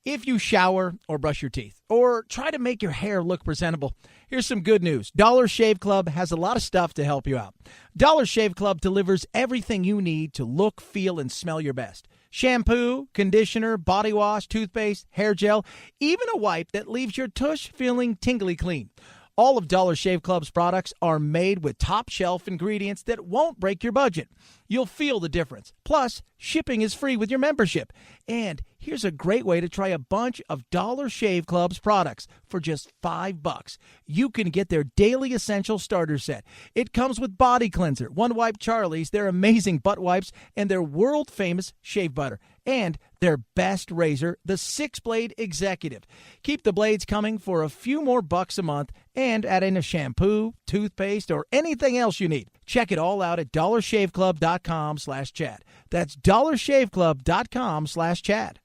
If you shower or brush your teeth or try to make your hair look presentable, here's some good news. Dollar Shave Club has a lot of stuff to help you out. Dollar Shave Club delivers everything you need to look, feel, and smell your best. Shampoo, conditioner, body wash, toothpaste, hair gel, even a wipe that leaves your tush feeling tingly clean. All of Dollar Shave Club's products are made with top-shelf ingredients that won't break your budget. You'll feel the difference. Plus, shipping is free with your membership. And here's a great way to try a bunch of Dollar Shave Club's products for just $5. You can get their Daily Essential Starter Set. It comes with Body Cleanser, One Wipe Charlie's, their amazing butt wipes, and their world-famous shave butter. And their best razor, the 6-Blade Executive. Keep the blades coming for a few more bucks a month and add in a shampoo, toothpaste, or anything else you need. Check it all out at dollarshaveclub.com/Chad. That's dollarshaveclub.com/Chad.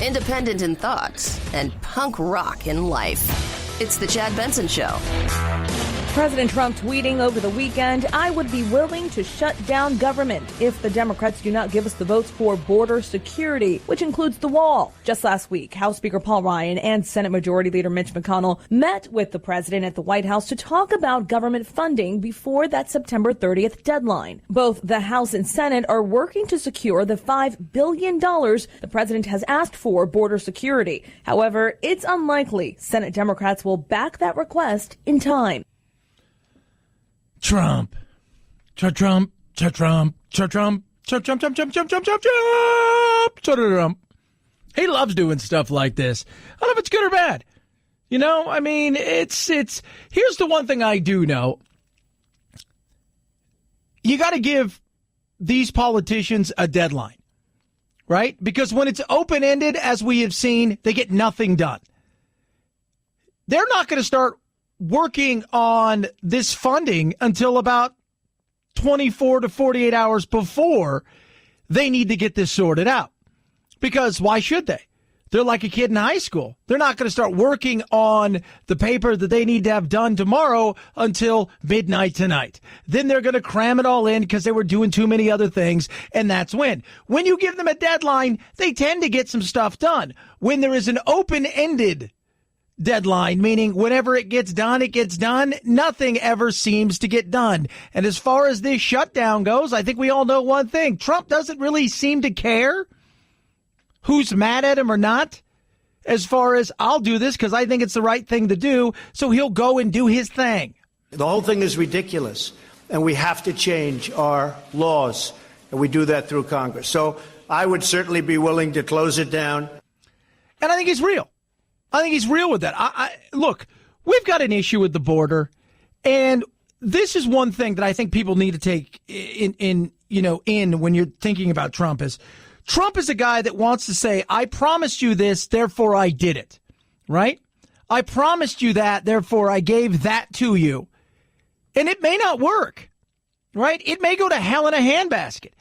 Independent in thoughts and punk rock in life. It's the Chad Benson Show. President Trump tweeting over the weekend, "I would be willing to shut down government if the Democrats do not give us the votes for border security, which includes the wall." Just last week, House Speaker Paul Ryan and Senate Majority Leader Mitch McConnell met with the president at the White House to talk about government funding before that September 30th deadline. Both the House and Senate are working to secure the $5 billion the president has asked for border security. However, it's unlikely Senate Democrats will back that request in time. Trump. He loves doing stuff like this. I don't know if it's good or bad. You know, I mean, it's here's the one thing I do know. You got to give these politicians a deadline, right? Because when it's open-ended, as we have seen, they get nothing done. They're not going to start working on this funding until about 24 to 48 hours before they need to get this sorted out. Because why should they? They're like a kid in high school. They're not going to start working on the paper that they need to have done tomorrow until midnight tonight. Then they're going to cram it all in because they were doing too many other things, and that's when. When you give them a deadline, they tend to get some stuff done. When there is an open-ended deadline, meaning whenever it gets done, nothing ever seems to get done. And as far as this shutdown goes, I think we all know one thing. Trump doesn't really seem to care who's mad at him or not. As far as, I'll do this because I think it's the right thing to do, so he'll go and do his thing. The whole thing is ridiculous, and we have to change our laws, and we do that through Congress. So I would certainly be willing to close it down. And I think he's real. I think he's real with that. Look, we've got an issue with the border, and this is one thing that I think people need to take in when you're thinking about Trump is a guy that wants to say, I promised you this, therefore I did it, right? I promised you that, therefore I gave that to you. And it may not work, right? It may go to hell in a handbasket.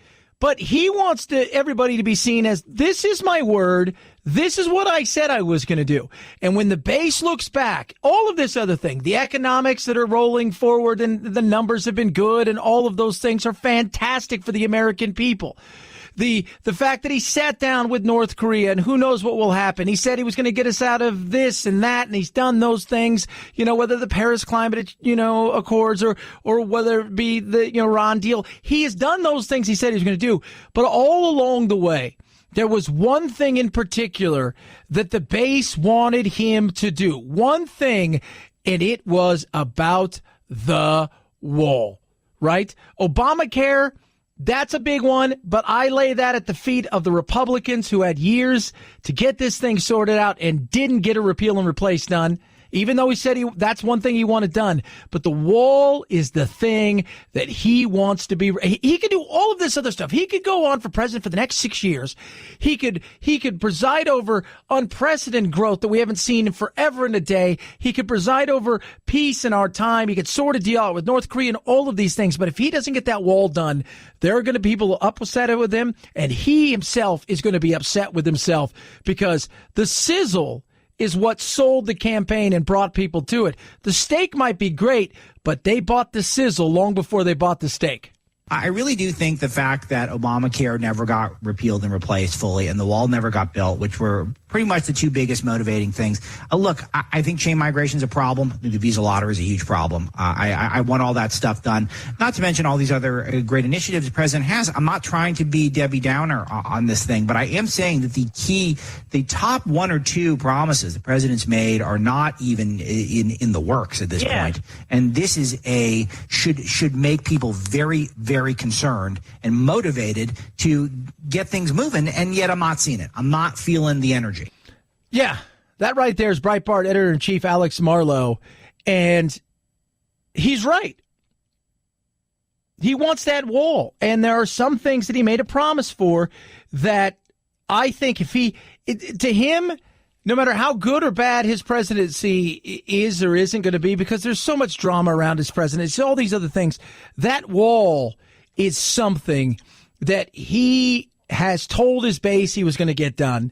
But he wants everybody to be seen as, this is my word, this is what I said I was going to do. And when the base looks back, all of this other thing, the economics that are rolling forward and the numbers have been good and all of those things are fantastic for the American people. The fact that he sat down with North Korea and who knows what will happen. He said he was going to get us out of this and that, and he's done those things, whether the Paris Climate, Accords or whether it be the, Iran deal. He has done those things he said he was going to do. But all along the way, there was one thing in particular that the base wanted him to do. One thing, and it was about the wall, right? Obamacare, that's a big one, but I lay that at the feet of the Republicans who had years to get this thing sorted out and didn't get a repeal and replace done, even though he said that's one thing he wanted done. But the wall is the thing that he wants to be. He could do all of this other stuff. He could go on for president for the next 6 years. He could preside over unprecedented growth that we haven't seen in forever and a day. He could preside over peace in our time. He could sort of deal out with North Korea and all of these things. But if he doesn't get that wall done, there are going to be people upset with him, and he himself is going to be upset with himself because the sizzle is what sold the campaign and brought people to it. The steak might be great, but they bought the sizzle long before they bought the steak. I really do think the fact that Obamacare never got repealed and replaced fully and the wall never got built, which were pretty much the two biggest motivating things. Look, I think chain migration is a problem. The visa lottery is a huge problem. I want all that stuff done. Not to mention all these other great initiatives the president has. I'm not trying to be Debbie Downer on this thing, but I am saying that the top one or two promises the president's made are not even in the works at this point. And this is should make people very, very concerned and motivated to get things moving, and yet I'm not seeing it. I'm not feeling the energy. Yeah, that right there is Breitbart editor-in-chief Alex Marlow, and he's right. He wants that wall, and there are some things that he made a promise for that I think to him, no matter how good or bad his presidency is or isn't going to be, because there's so much drama around his presidency, all these other things, that wall is something that he has told his base he was going to get done.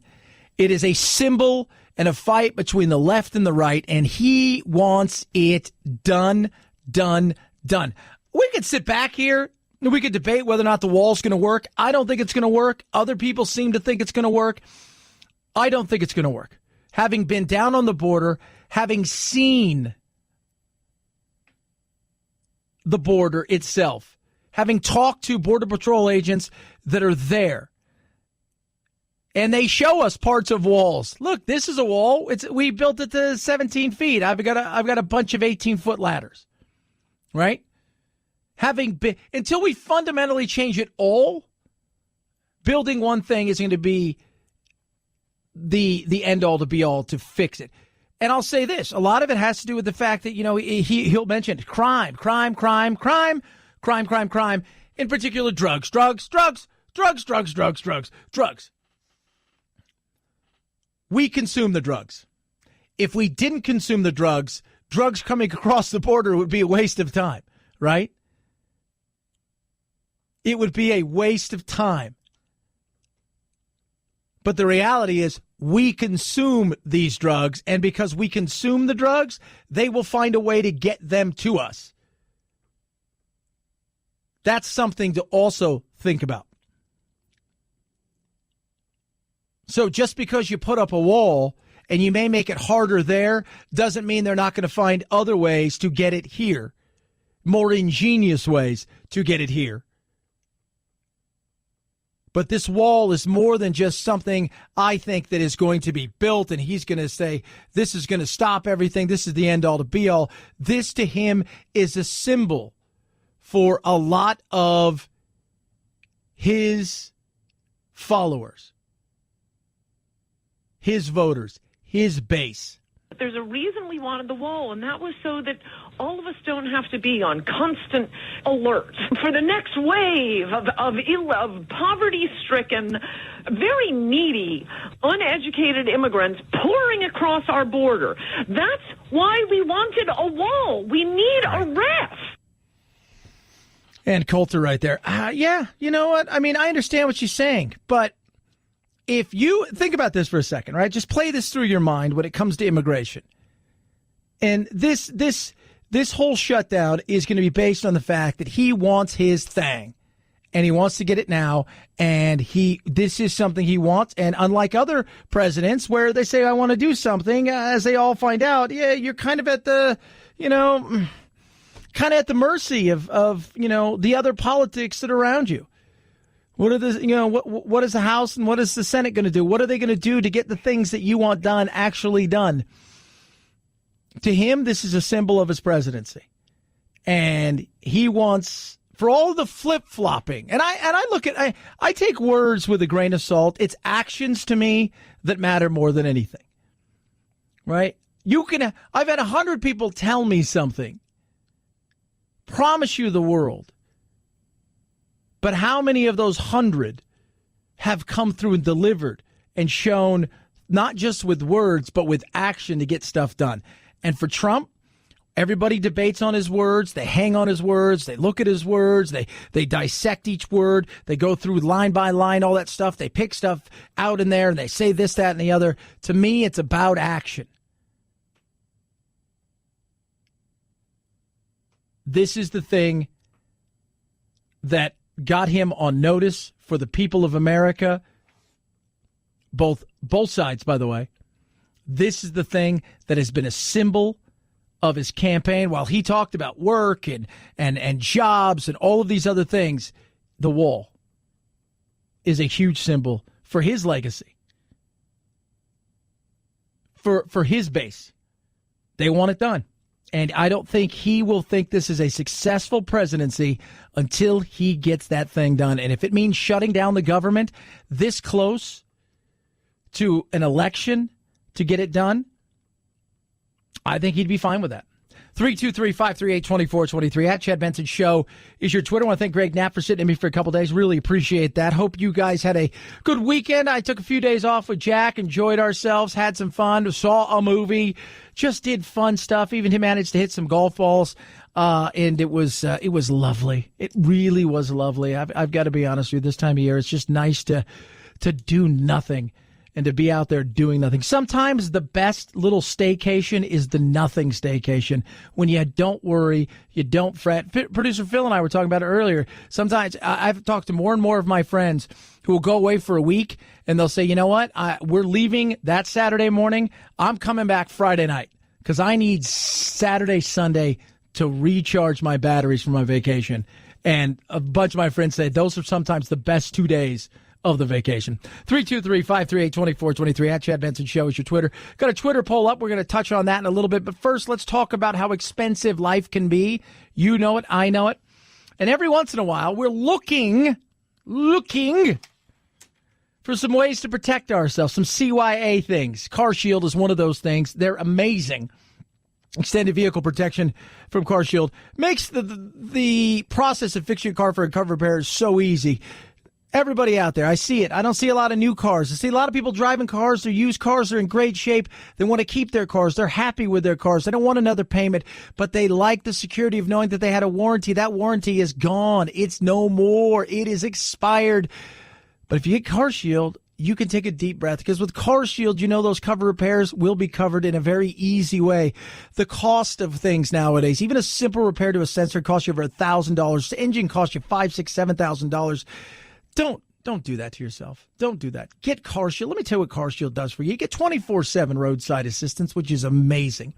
It is a symbol and a fight between the left and the right, and he wants it done, done, done. We could sit back here and we could debate whether or not the wall's going to work. I don't think it's going to work. Other people seem to think it's going to work. I don't think it's going to work. Having been down on the border, having seen the border itself, having talked to Border Patrol agents that are there, and they show us parts of walls. Look, this is a wall. We built it to 17 feet. I've got a bunch of 18-foot ladders, right? Until we fundamentally change it all, building one thing is going to be the end all to be all to fix it. And I'll say this: a lot of it has to do with the fact that he'll mention crime. In particular, drugs. We consume the drugs. If we didn't consume the drugs coming across the border would be a waste of time, right? It would be a waste of time. But the reality is we consume these drugs, and because we consume the drugs, they will find a way to get them to us. That's something to also think about. So just because you put up a wall and you may make it harder there doesn't mean they're not going to find other ways to get it here, more ingenious ways to get it here. But this wall is more than just something I think that is going to be built and he's going to say, this is going to stop everything. This is the end all to be all. This to him is a symbol for a lot of his followers, his voters, his base. There's a reason we wanted the wall, and that was so that all of us don't have to be on constant alert for the next wave of poverty-stricken, very needy, uneducated immigrants pouring across our border. That's why we wanted a wall. We need a ref. And Coulter right there. Yeah, you know what? I mean, I understand what she's saying, but if you think about this for a second, right? Just play this through your mind when it comes to immigration. And this whole shutdown is going to be based on the fact that he wants his thing and he wants to get it now. And this is something he wants. And unlike other presidents where they say, I want to do something, as they all find out, yeah, you're kind of at the, mercy of the other politics that are around you. What is the House and what is the Senate going to do? What are they going to do to get the things that you want done actually done? To him, this is a symbol of his presidency. And he wants, for all the flip-flopping, and I take words with a grain of salt. It's actions to me that matter more than anything. Right? I've had 100 people tell me something, promise you the world. But how many of those 100 have come through and delivered and shown not just with words, but with action to get stuff done? And for Trump, Everybody debates on his words. They hang on his words. They look at his words. They dissect each word. They go through line by line, all that stuff. They pick stuff out in there and they say this, that, and the other. To me, it's about action. This is the thing that got him on notice for the people of America. Both sides, by the way. This is the thing that has been a symbol of his campaign. While he talked about work and jobs and all of these other things, the wall is a huge symbol for his legacy, for his base. They want it done. And I don't think he will think this is a successful presidency until he gets that thing done. And if it means shutting down the government this close to an election to get it done, I think he'd be fine with that. 323-538-2423 at Chad Benson Show is your Twitter. I want to thank Greg Knapp for sitting in me for a couple days. Really appreciate that. Hope you guys had a good weekend. I took a few days off with Jack, enjoyed ourselves, had some fun, saw a movie, just did fun stuff. Even he managed to hit some golf balls, and it was lovely. It really was lovely. I've got to be honest with you. This time of year, it's just nice to do nothing and to be out there doing nothing. Sometimes the best little staycation is the nothing staycation, when you don't worry, you don't fret. Producer Phil and I were talking about it earlier. Sometimes I've talked to more and more of my friends who will go away for a week, and they'll say, you know what, we're leaving that Saturday morning. I'm coming back Friday night because I need Saturday, Sunday to recharge my batteries for my vacation. And a bunch of my friends say those are sometimes the best 2 days of the vacation. 323-538-2423 at Chad Benson Show is your Twitter. Got a Twitter poll up. We're going to touch on that in a little bit. But first, let's talk about how expensive life can be. You know it. I know it. And every once in a while, we're looking for some ways to protect ourselves, some CYA things. Car Shield is one of those things. They're amazing. Extended vehicle protection from Car Shield makes the process of fixing your car for a cover repair so easy. Everybody out there, I see it. I don't see a lot of new cars. I see a lot of people driving cars. Their used cars are in great shape. They want to keep their cars. They're happy with their cars. They don't want another payment, but they like the security of knowing that they had a warranty. That warranty is gone. It's no more. It is expired. But if you get Car Shield, you can take a deep breath, because with Car Shield, you know those cover repairs will be covered in a very easy way. The cost of things nowadays, even a simple repair to a sensor costs you over $1,000. The engine costs you $5,000, $6,000, $7,000. Don't do that to yourself. Don't do that. Get Car Shield. Let me tell you what Car Shield does for you. You get 24/7 roadside assistance, which is amazing.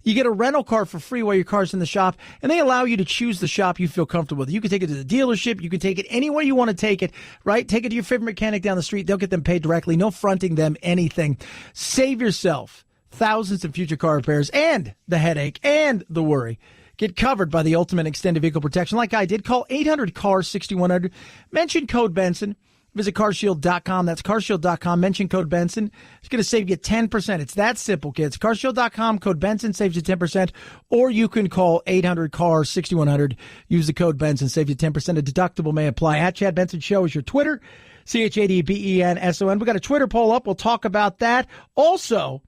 You get a rental car for free while your car's in the shop, and they allow you to choose the shop you feel comfortable with. You can take it to the dealership. You can take it anywhere you want to take it, right? Take it to your favorite mechanic down the street. They'll get them paid directly. No fronting them anything. Save yourself thousands in future car repairs and the headache and the worry. Get covered by the ultimate extended vehicle protection like I did. Call 800-CAR-6100. Mention code Benson. Visit carshield.com. That's carshield.com. Mention code Benson. It's going to save you 10%. It's that simple, kids. Carshield.com. Code Benson saves you 10%. Or you can call 800-CAR-6100. Use the code Benson. Save you 10%. A deductible may apply. At Chad Benson Show is your Twitter. ChadBenson. We got a Twitter poll up. We'll talk about that. Also,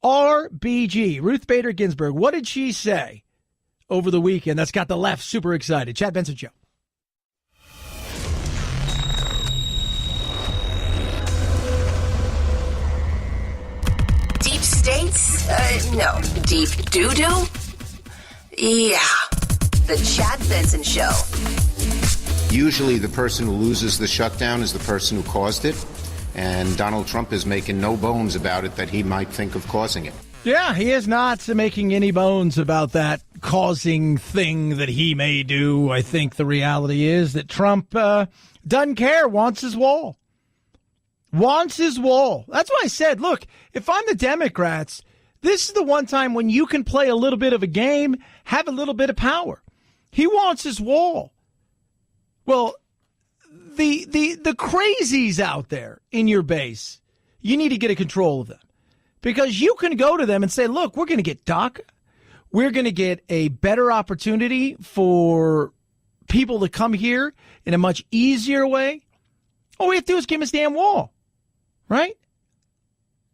RBG, Ruth Bader Ginsburg. What did she say over the weekend? That's got the left super excited. Chad Benson Show. Deep states? No. Deep doo-doo? Yeah. The Chad Benson Show. Usually the person who loses the shutdown is the person who caused it. And Donald Trump is making no bones about it that he might think of causing it. Yeah, he is not making any bones about that causing thing that he may do. I think the reality is that Trump doesn't care, wants his wall. Wants his wall. That's why I said, look, if I'm the Democrats, this is the one time when you can play a little bit of a game, have a little bit of power. He wants his wall. Well, the crazies out there in your base, you need to get a control of them. Because you can go to them and say, look, we're going to get DACA. We're going to get a better opportunity for people to come here in a much easier way. All we have to do is give them this damn wall. Right?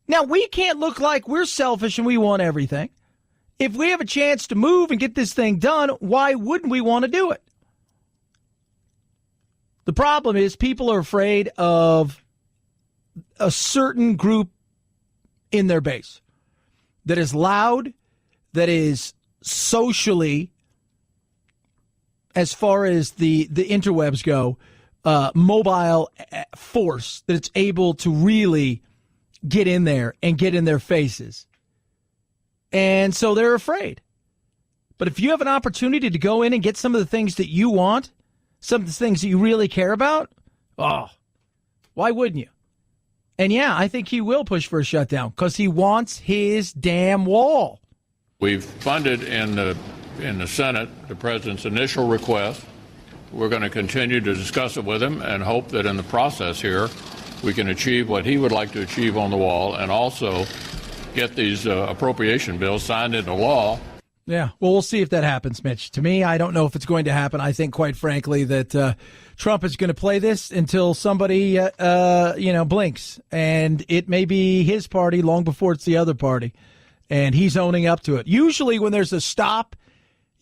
Now, we can't look like we're selfish and we want everything. If we have a chance to move and get this thing done, why wouldn't we want to do it? The problem is people are afraid of a certain group in their base that is loud, that is socially, as far as the interwebs go, mobile force, that it's able to really get in there and get in their faces. And so they're afraid. But if you have an opportunity to go in and get some of the things that you want, some of the things that you really care about, why wouldn't you? And yeah, I think he will push for a shutdown because he wants his damn wall. We've funded in the Senate the president's initial request. We're going to continue to discuss it with him and hope that in the process here we can achieve what he would like to achieve on the wall and also get these appropriation bills signed into law. Yeah, well, we'll see if that happens, Mitch. To me, I don't know if it's going to happen. I think, quite frankly, that Trump is going to play this until somebody, blinks. And it may be his party long before it's the other party. And he's owning up to it. Usually when there's a stop,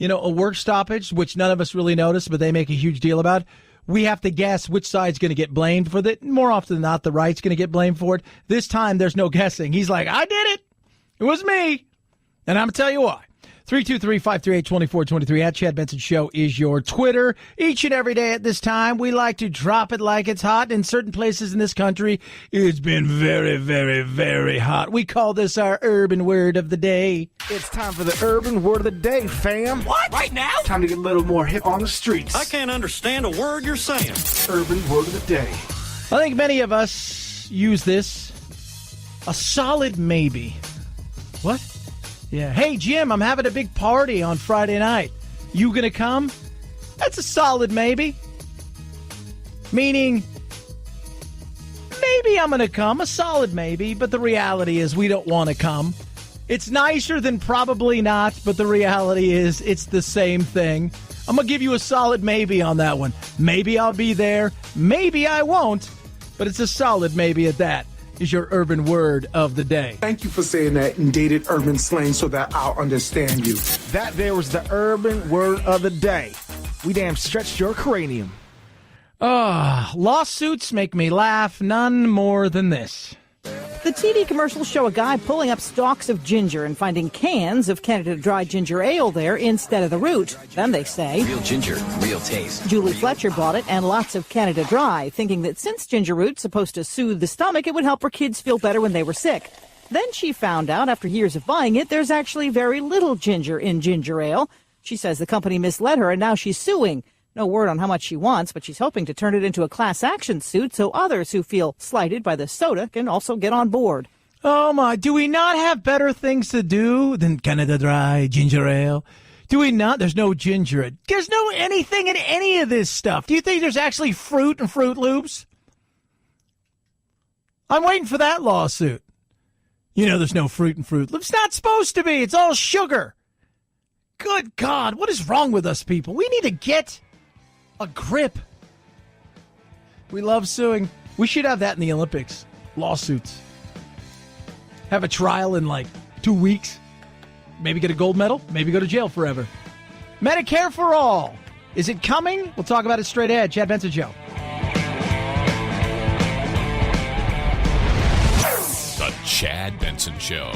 a work stoppage, which none of us really notice, but they make a huge deal about, we have to guess which side's going to get blamed for it. More often than not, the right's going to get blamed for it. This time, there's no guessing. He's like, I did it. It was me. And I'm going to tell you why. 323-538-2423 at Chad Benson Show is your Twitter. Each and every day at this time, we like to drop it like it's hot. In certain places in this country, it's been very, very, very hot. We call this our urban word of the day. It's time for the urban word of the day, fam. What? Right now? Time to get a little more hip on the streets. I can't understand a word you're saying. Urban word of the day. I think many of us use this. A solid maybe. What? Yeah. Hey, Jim, I'm having a big party on Friday night. You going to come? That's a solid maybe. Meaning, maybe I'm going to come, a solid maybe, but the reality is we don't want to come. It's nicer than probably not, but the reality is it's the same thing. I'm going to give you a solid maybe on that one. Maybe I'll be there. Maybe I won't, but it's a solid maybe at that. Is your urban word of the day. Thank you for saying that in dated urban slang so that I'll understand you. That there was the urban word of the day. We damn stretched your cranium. Lawsuits make me laugh none more than this. The TV commercials show a guy pulling up stalks of ginger and finding cans of Canada Dry ginger ale there instead of the root. Then they say, real ginger, real taste. Julie Fletcher bought it and lots of Canada Dry, thinking that since ginger root's supposed to soothe the stomach, it would help her kids feel better when they were sick. Then she found out, after years of buying it, there's actually very little ginger in ginger ale. She says the company misled her and now she's suing. No word on how much she wants, but she's hoping to turn it into a class action suit so others who feel slighted by the soda can also get on board. Oh, my. Do we not have better things to do than Canada Dry ginger ale? Do we not? There's no ginger. There's no anything in any of this stuff. Do you think there's actually fruit in Fruit Loops? I'm waiting for that lawsuit. There's no fruit in Fruit Loops. It's not supposed to be. It's all sugar. Good God. What is wrong with us people? We need to get a grip. We love suing. We should have that in the Olympics. Lawsuits. Have a trial in 2 weeks. Maybe get a gold medal. Maybe go to jail forever. Medicare for all. Is it coming? We'll talk about it straight ahead. Chad Benson Show. The Chad Benson Show.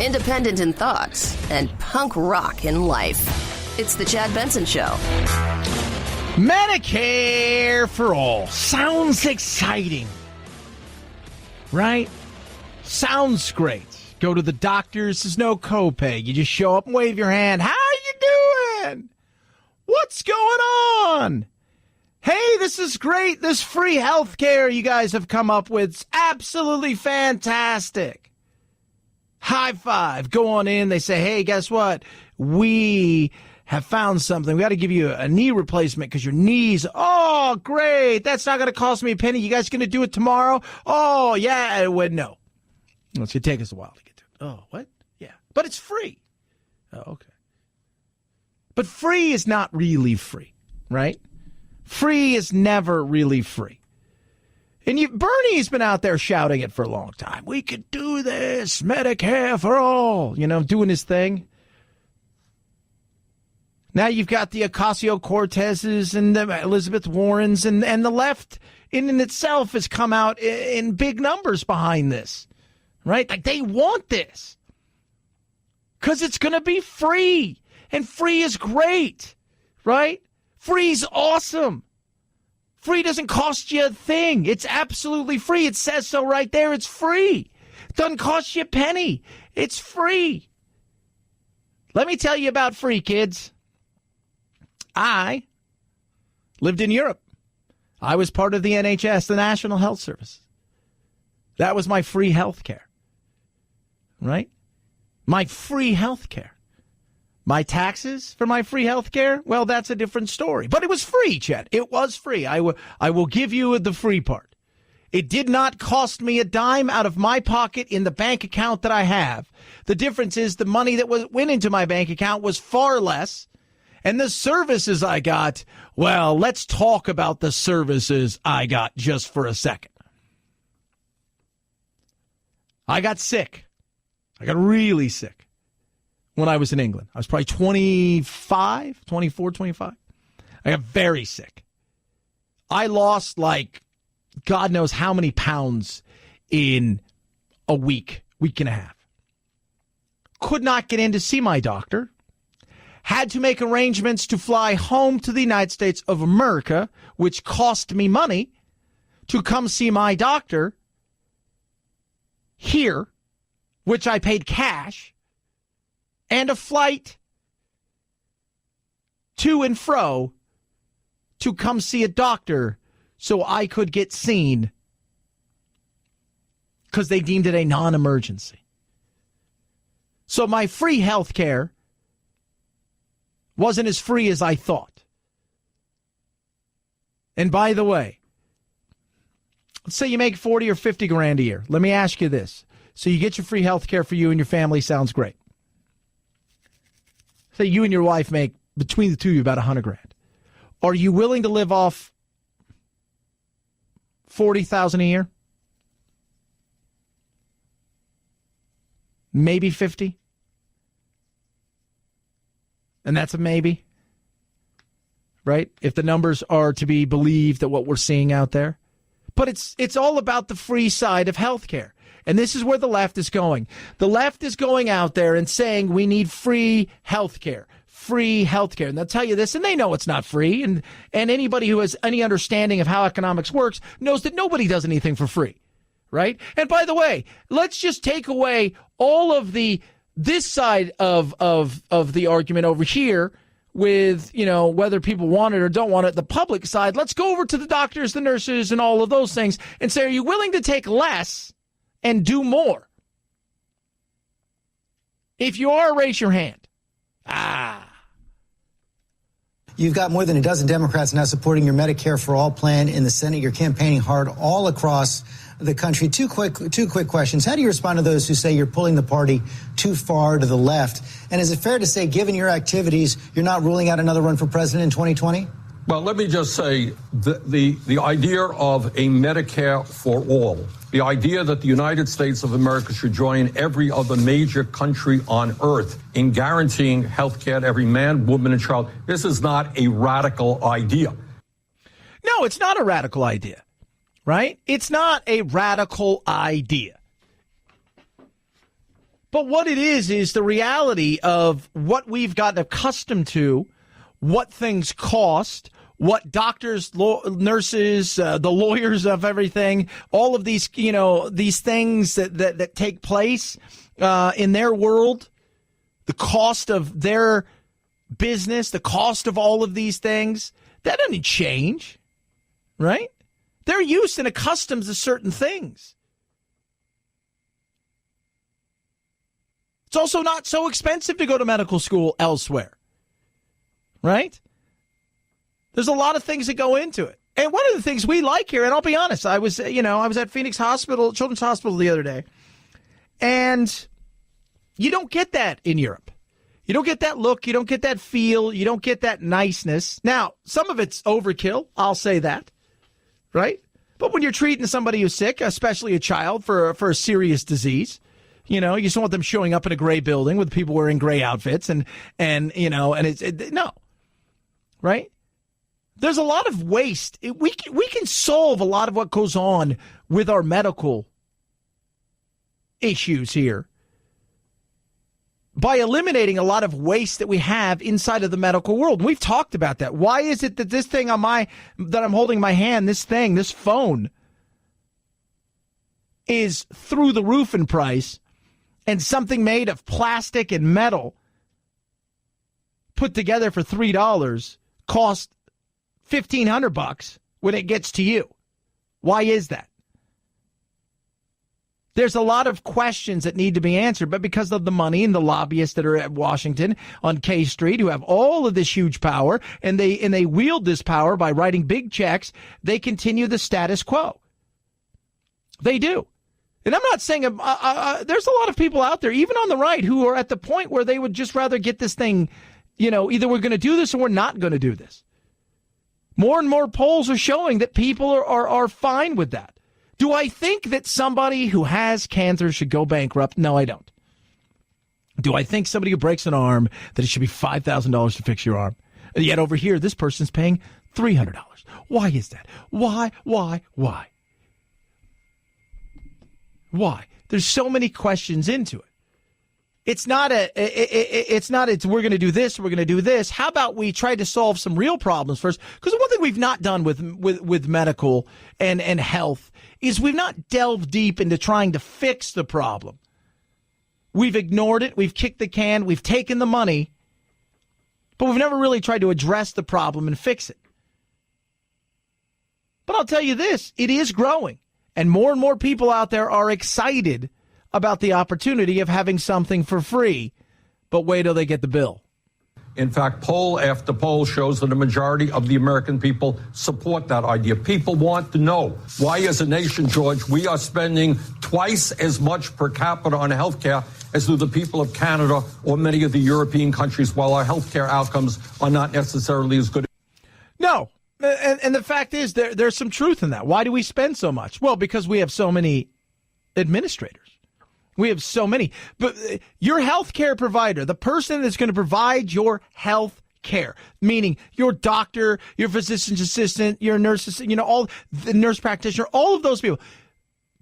Independent in thoughts and punk rock in life. It's the Chad Benson Show. Medicare for all. Sounds exciting. Right? Sounds great. Go to the doctors. There's no copay. You just show up and wave your hand. How you doing? What's going on? Hey, this is great. This free health care you guys have come up with is absolutely fantastic. High five. Go on in. They say, hey, guess what? We have found something. We got to give you a knee replacement because your knees. Oh, great. That's not going to cost me a penny. You guys going to do it tomorrow? Oh, yeah. Well, no. It's going to take us a while to get to it. Oh, what? Yeah. But it's free. Oh, okay. But free is not really free, right? Free is never really free. And Bernie's been out there shouting it for a long time. We could do this, Medicare for all, doing his thing. Now you've got the Ocasio-Cortezes and the Elizabeth Warrens, and the left in itself has come out in big numbers behind this, right? Like they want this because it's going to be free, and free is great, right? Free's awesome. Free doesn't cost you a thing. It's absolutely free. It says so right there. It's free. It doesn't cost you a penny. It's free. Let me tell you about free, kids. I lived in Europe. I was part of the NHS, the National Health Service. That was my free health care, right? My free health care. My taxes for my free health care, well, that's a different story. But it was free, Chet. It was free. I will give you the free part. It did not cost me a dime out of my pocket in the bank account that I have. The difference is the money that went into my bank account was far less. And the services I got, well, let's talk about the services I got just for a second. I got sick. I got really sick when I was in England. I was probably 24, 25. I got very sick. I lost God knows how many pounds in a week and a half. Could not get in to see my doctor. Had to make arrangements to fly home to the United States of America, which cost me money, to come see my doctor here, which I paid cash, and a flight to and fro to come see a doctor so I could get seen because they deemed it a non-emergency. So my free health care wasn't as free as I thought. And by the way, let's say you make 40 or 50 grand a year. Let me ask you this. So you get your free health care for you and your family. Sounds great. Say you and your wife make, between the two of you, about 100 grand. Are you willing to live off $40,000 a year? Maybe 50? And that's a maybe, right? If the numbers are to be believed at what we're seeing out there. But it's all about the free side of healthcare. And this is where the left is going. The left is going out there and saying we need free healthcare. Free healthcare. And they'll tell you this, and they know it's not free. And anybody who has any understanding of how economics works knows that nobody does anything for free, right? And by the way, let's just take away all of this side of the argument over here with, whether people want it or don't want it, the public side. Let's go over to the doctors, the nurses, and all of those things and say, are you willing to take less and do more? If you are, raise your hand. You've got more than a dozen Democrats now supporting your Medicare for All plan in the Senate. You're campaigning hard all across the country. Two quick questions. How do you respond to those who say you're pulling the party too far to the left? And is it fair to say, given your activities, you're not ruling out another run for president in 2020? Well, let me just say the idea of a Medicare for all, the idea that the United States of America should join every other major country on earth in guaranteeing health care to every man, woman, and child, this is not a radical idea. No, it's not a radical idea, right? It's not a radical idea. But what it is the reality of what we've gotten accustomed to, what things cost, what doctors, nurses, the lawyers of everything, all of these, these things that take place in their world, the cost of their business, the cost of all of these things, that doesn't change, right? They're used and accustomed to certain things. It's also not so expensive to go to medical school elsewhere, right? There's a lot of things that go into it. And one of the things we like here, and I'll be honest, I was at Phoenix Hospital, Children's Hospital the other day, And you don't get that in Europe. You don't get that look. You don't get that feel. You don't get that niceness. Now, some of it's overkill. I'll say that. Right? But when you're treating somebody who's sick, especially a child for a serious disease, you know, you just don't want them showing up in a gray building with people wearing gray outfits and no. Right? There's a lot of waste. We can solve a lot of what goes on with our medical issues here by eliminating a lot of waste that we have inside of the medical world. And we've talked about that. Why is it that this thing that I'm holding in my hand, this phone, is through the roof in price, and something made of plastic and metal put together for $3 costs $1,500 when it gets to you? Why is that? There's a lot of questions that need to be answered, but because of the money and the lobbyists that are at Washington on K Street who have all of this huge power, and they wield this power by writing big checks, they continue the status quo. They do. And I'm not saying there's a lot of people out there, even on the right, who are at the point where they would just rather get this thing, you know, either we're going to do this or we're not going to do this. More and more polls are showing that people are fine with that. Do I think that somebody who has cancer should go bankrupt? No, I don't. Do I think somebody who breaks an arm that it should be $5,000 to fix your arm? And yet over here, this person's paying $300. Why is that? Why? Why? There's so many questions into it. It's not we're going to do this, we're going to do this. How about we try to solve some real problems first? Because one thing we've not done with medical and health is we've not delved deep into trying to fix the problem. We've ignored it. We've kicked the can. We've taken the money, but we've never really tried to address the problem and fix it. But I'll tell you this, it is growing, and more people out there are excited about the opportunity of having something for free, but wait till they get the bill. In fact, poll after poll shows that a majority of the American people support that idea. People want to know why, as a nation, George, we are spending twice as much per capita on health care as do the people of Canada or many of the European countries, while our health care outcomes are not necessarily as good. No. And the fact is, there's some truth in that. Why do we spend so much? Well, because we have so many administrators. We have so many. But your health care provider, the person that's going to provide your health care, meaning your doctor, your physician's assistant, your nurse assistant, you know, all the nurse practitioner, all of those people,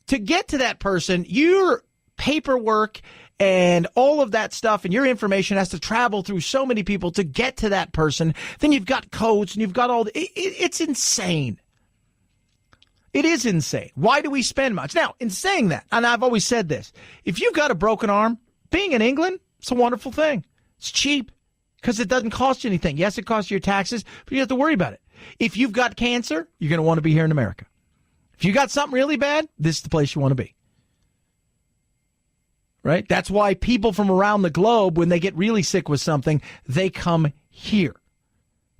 to get to that person, your paperwork and all of that stuff and your information has to travel through so many people to get to that person. Then you've got codes and you've got all it's insane. It is insane. Why do we spend much? Now, in saying that, and I've always said this, if you've got a broken arm, being in England, it's a wonderful thing. It's cheap because it doesn't cost you anything. Yes, it costs you your taxes, but you don't have to worry about it. If you've got cancer, you're going to want to be here in America. If you got something really bad, this is the place you want to be. Right? That's why people from around the globe, when they get really sick with something, they come here.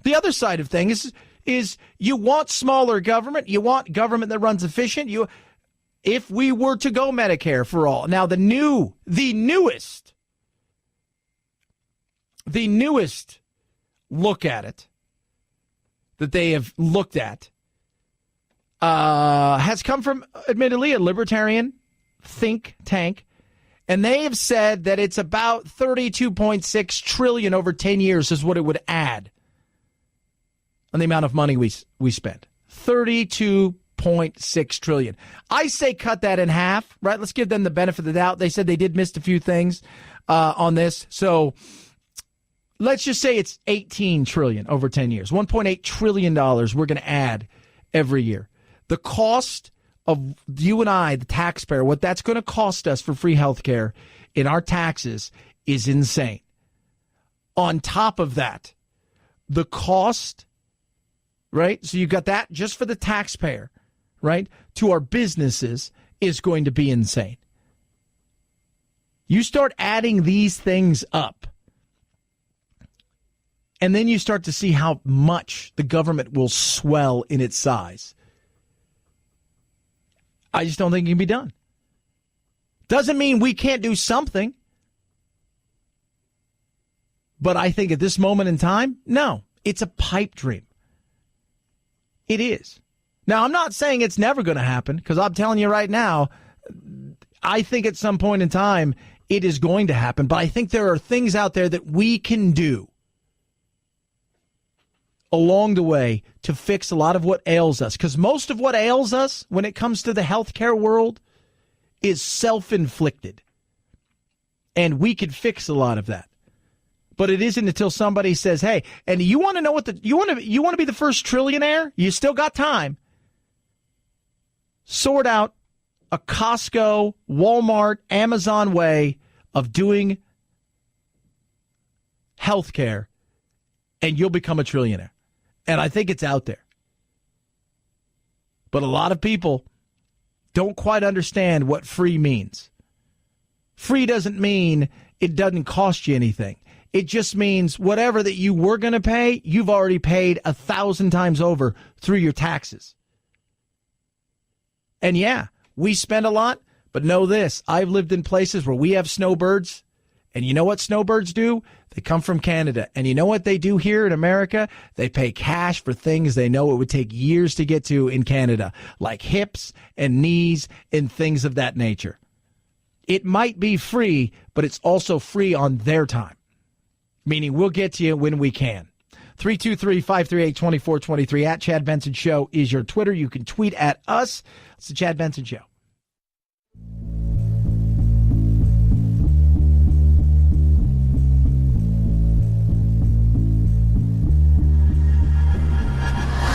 The other side of things is you want smaller government. You want government that runs efficient. If we were to go Medicare for all. Now, the newest look at it that they have looked at has come from, admittedly, a libertarian think tank. And they have said that it's about $32.6 trillion over 10 years is what it would add on the amount of money we spend. $32.6 trillion. I say cut that in half, right? Let's give them the benefit of the doubt. They said they did miss a few things on this. So let's just say it's $18 trillion over 10 years. $1.8 trillion we're going to add every year. The cost of you and I, the taxpayer, what that's going to cost us for free health care in our taxes is insane. On top of that, the cost, right? So you've got that just for the taxpayer, right? To our businesses is going to be insane. You start adding these things up, and then you start to see how much the government will swell in its size. I just don't think it can be done. Doesn't mean we can't do something. But I think at this moment in time, no, it's a pipe dream. It is. Now, I'm not saying it's never going to happen, because I'm telling you right now, I think at some point in time it is going to happen. But I think there are things out there that we can do along the way to fix a lot of what ails us. Because most of what ails us when it comes to the healthcare world is self-inflicted. And we could fix a lot of that. But it isn't until somebody says, hey, and you want to know what you want to be the first trillionaire? You still got time. Sort out a Costco, Walmart, Amazon way of doing healthcare, and you'll become a trillionaire. And I think it's out there. But a lot of people don't quite understand what free means. Free doesn't mean it doesn't cost you anything. It just means whatever that you were going to pay, you've already paid 1,000 times over through your taxes. And yeah, we spend a lot, but know this. I've lived in places where we have snowbirds, and you know what snowbirds do? They come from Canada. And you know what they do here in America? They pay cash for things they know it would take years to get to in Canada, like hips and knees and things of that nature. It might be free, but it's also free on their time. Meaning we'll get to you when we can. 323-538-2423 at Chad Benson Show is your Twitter. You can tweet at us. It's the Chad Benson Show.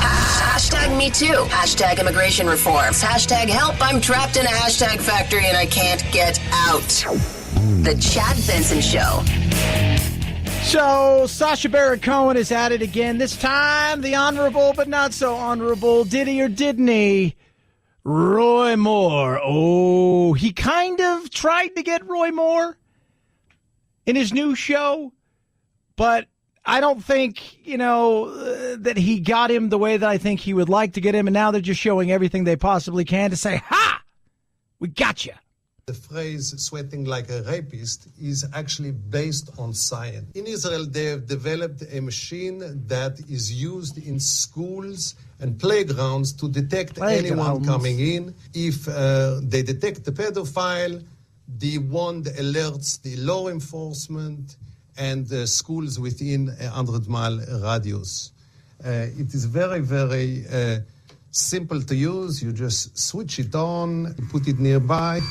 Hashtag me too. Hashtag immigration reforms. Hashtag help. I'm trapped in a hashtag factory and I can't get out. The Chad Benson Show. So, Sacha Baron Cohen is at it again. This time, the honorable but not so honorable, did he or didn't he? Roy Moore. Oh, he kind of tried to get Roy Moore in his new show, but I don't think, that he got him the way that I think he would like to get him, and now they're just showing everything they possibly can to say, ha! We got you. The phrase sweating like a rapist is actually based on science. In Israel, they have developed a machine that is used in schools and playgrounds to detect anyone coming in. If they detect the pedophile, the wand alerts the law enforcement and the schools within a 100-mile radius. It is very, very simple to use. You just switch it on, put it nearby.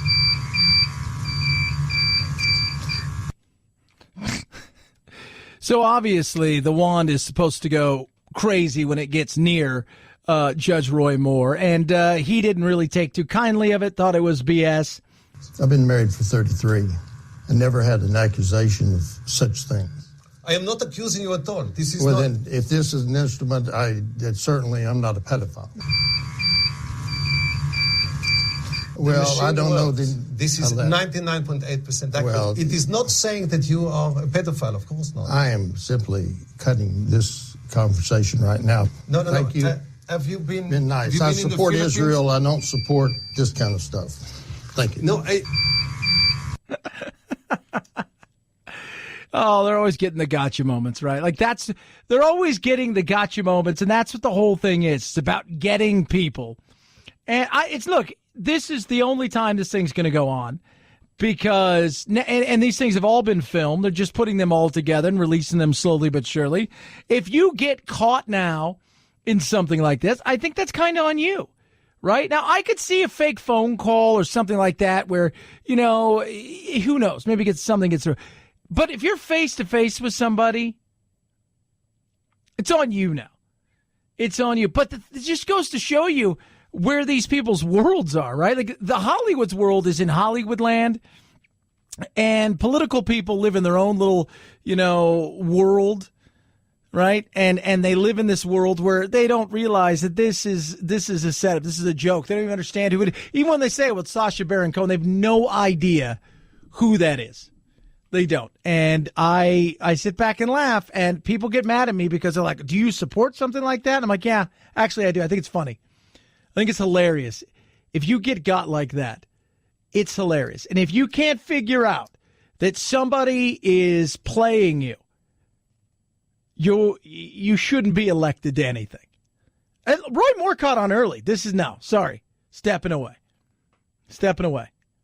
So obviously the wand is supposed to go crazy when it gets near Judge Roy Moore, and he didn't really take too kindly of it, thought it was BS. I've been married for 33 and never had an accusation of such things. I am not accusing you at all. This is well, not... then, if this is an instrument, certainly I'm not a pedophile. Well, I don't know. This is 99.8% accurate. Well, it is not saying that you are a pedophile, of course not. I am simply cutting this conversation right now. No. Thank you. Have you been nice. I support Israel. I don't support this kind of stuff. Thank you. No, Oh, they're always getting the gotcha moments, right? Like they're always getting the gotcha moments, and that's what the whole thing is. It's about getting people. And look, this is the only time this thing's going to go on because, and these things have all been filmed. They're just putting them all together and releasing them slowly but surely. If you get caught now in something like this, I think that's kind of on you, right? Now, I could see a fake phone call or something like that where, who knows? Maybe something gets through. But if you're face-to-face with somebody, it's on you now. It's on you. But it just goes to show you where these people's worlds are, right? Like the Hollywood's world is in Hollywood land, and political people live in their own little, world, right? And they live in this world where they don't realize that this is a setup. This is a joke. They don't even understand who it is. Even when they say it with Sacha Baron Cohen, they have no idea who that is. They don't. And I sit back and laugh, and people get mad at me because they're like, do you support something like that? And I'm like, yeah, actually I do. I think it's funny. I think it's hilarious. If you get got like that, It's hilarious. And if you can't figure out that somebody is playing you, you shouldn't be elected to anything. And Roy Moore caught on early. Stepping away.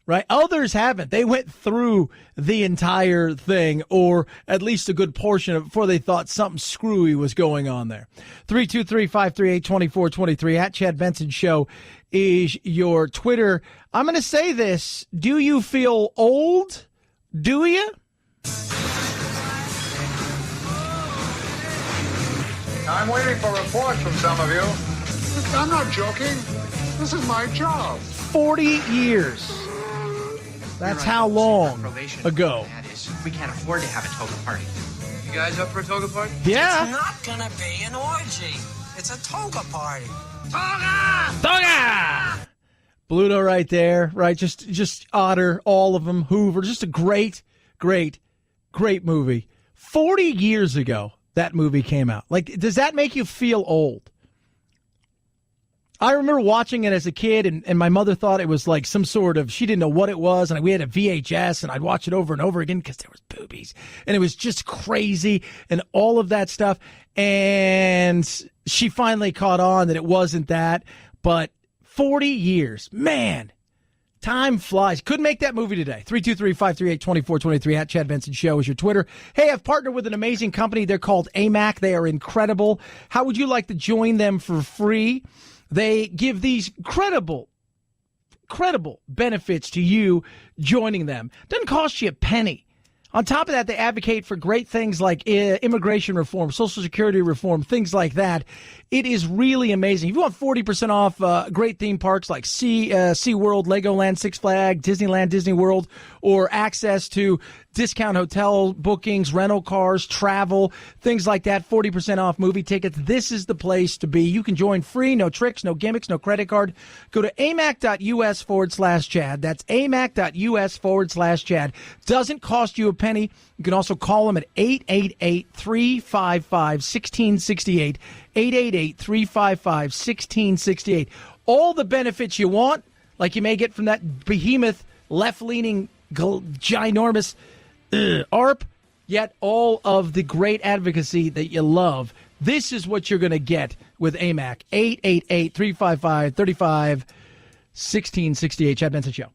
Right? Others haven't. They went through the entire thing, or at least a good portion of it, before they thought something screwy was going on there. 323-538-2423 at Chad Benson Show is your Twitter. I'm going to say this. Do you feel old? Do you? I'm waiting for reports from some of you. I'm not joking. This is my job. 40 years. That's how long ago. We can't afford to have a toga party. You guys up for a toga party? Yeah. It's not gonna be an orgy. It's a toga party. Toga! Bluto right there, right? Just Otter, all of them, Hoover. Just a great movie. 40 years ago, that movie came out. Like, does that make you feel old? I remember watching it as a kid, and my mother thought it was like some sort of, she didn't know what it was, and we had a VHS, and I'd watch it over and over again because there was boobies, and it was just crazy, and all of that stuff, and she finally caught on that it wasn't that, but 40 years, man, time flies. Couldn't make that movie today. 323-538-2423 at Chad Benson Show is your Twitter. Hey, I've partnered with an amazing company. They're called AMAC. They are incredible. How would you like to join them for free? They give these incredible benefits to you joining them. Doesn't cost you a penny. On top of that, they advocate for great things like immigration reform, Social Security reform, things like that. It is really amazing. If you want 40% off great theme parks like SeaWorld, Legoland, Six Flags, Disneyland, Disney World, or access to discount hotel bookings, rental cars, travel, things like that, 40% off movie tickets, this is the place to be. You can join free, no tricks, no gimmicks, no credit card. Go to amac.us/Chad. That's amac.us/Chad. Doesn't cost you a penny. You can also call them at 888-355-1668, 888-355-1668. All the benefits you want, like you may get from that behemoth, left-leaning, ginormous ARP, yet all of the great advocacy that you love. This is what you're going to get with AMAC. 888-355-1668. Chad Benson Show.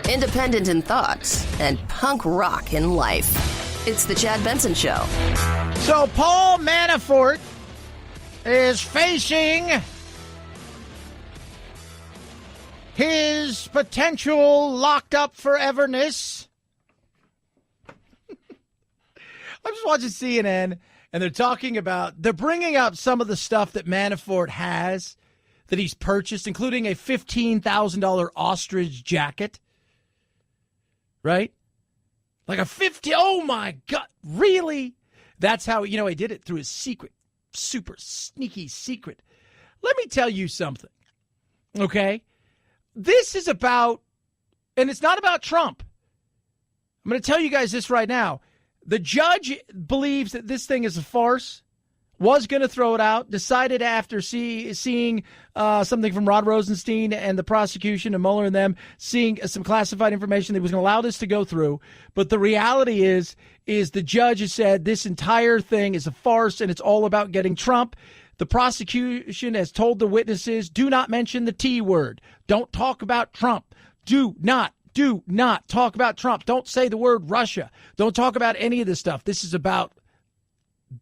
Independent in thoughts and punk rock in life. It's the Chad Benson Show. So Paul Manafort is facing his potential locked up foreverness. I'm just watching CNN, and they're bringing up some of the stuff that Manafort has that he's purchased, including a $15,000 ostrich jacket. Right? Like oh my God, really? That's how, he did it through his secret, super sneaky secret. Let me tell you something, okay? This is about, and it's not about Trump. I'm going to tell you guys this right now. The judge believes that this thing is a farce, was going to throw it out, decided after seeing something from Rod Rosenstein and the prosecution and Mueller and them, seeing some classified information that was going to allow this to go through. But the reality is the judge has said this entire thing is a farce and it's all about getting Trump. The prosecution has told the witnesses, do not mention the T word. Don't talk about Trump. Do not talk about Trump. Don't say the word Russia. Don't talk about any of this stuff. This is about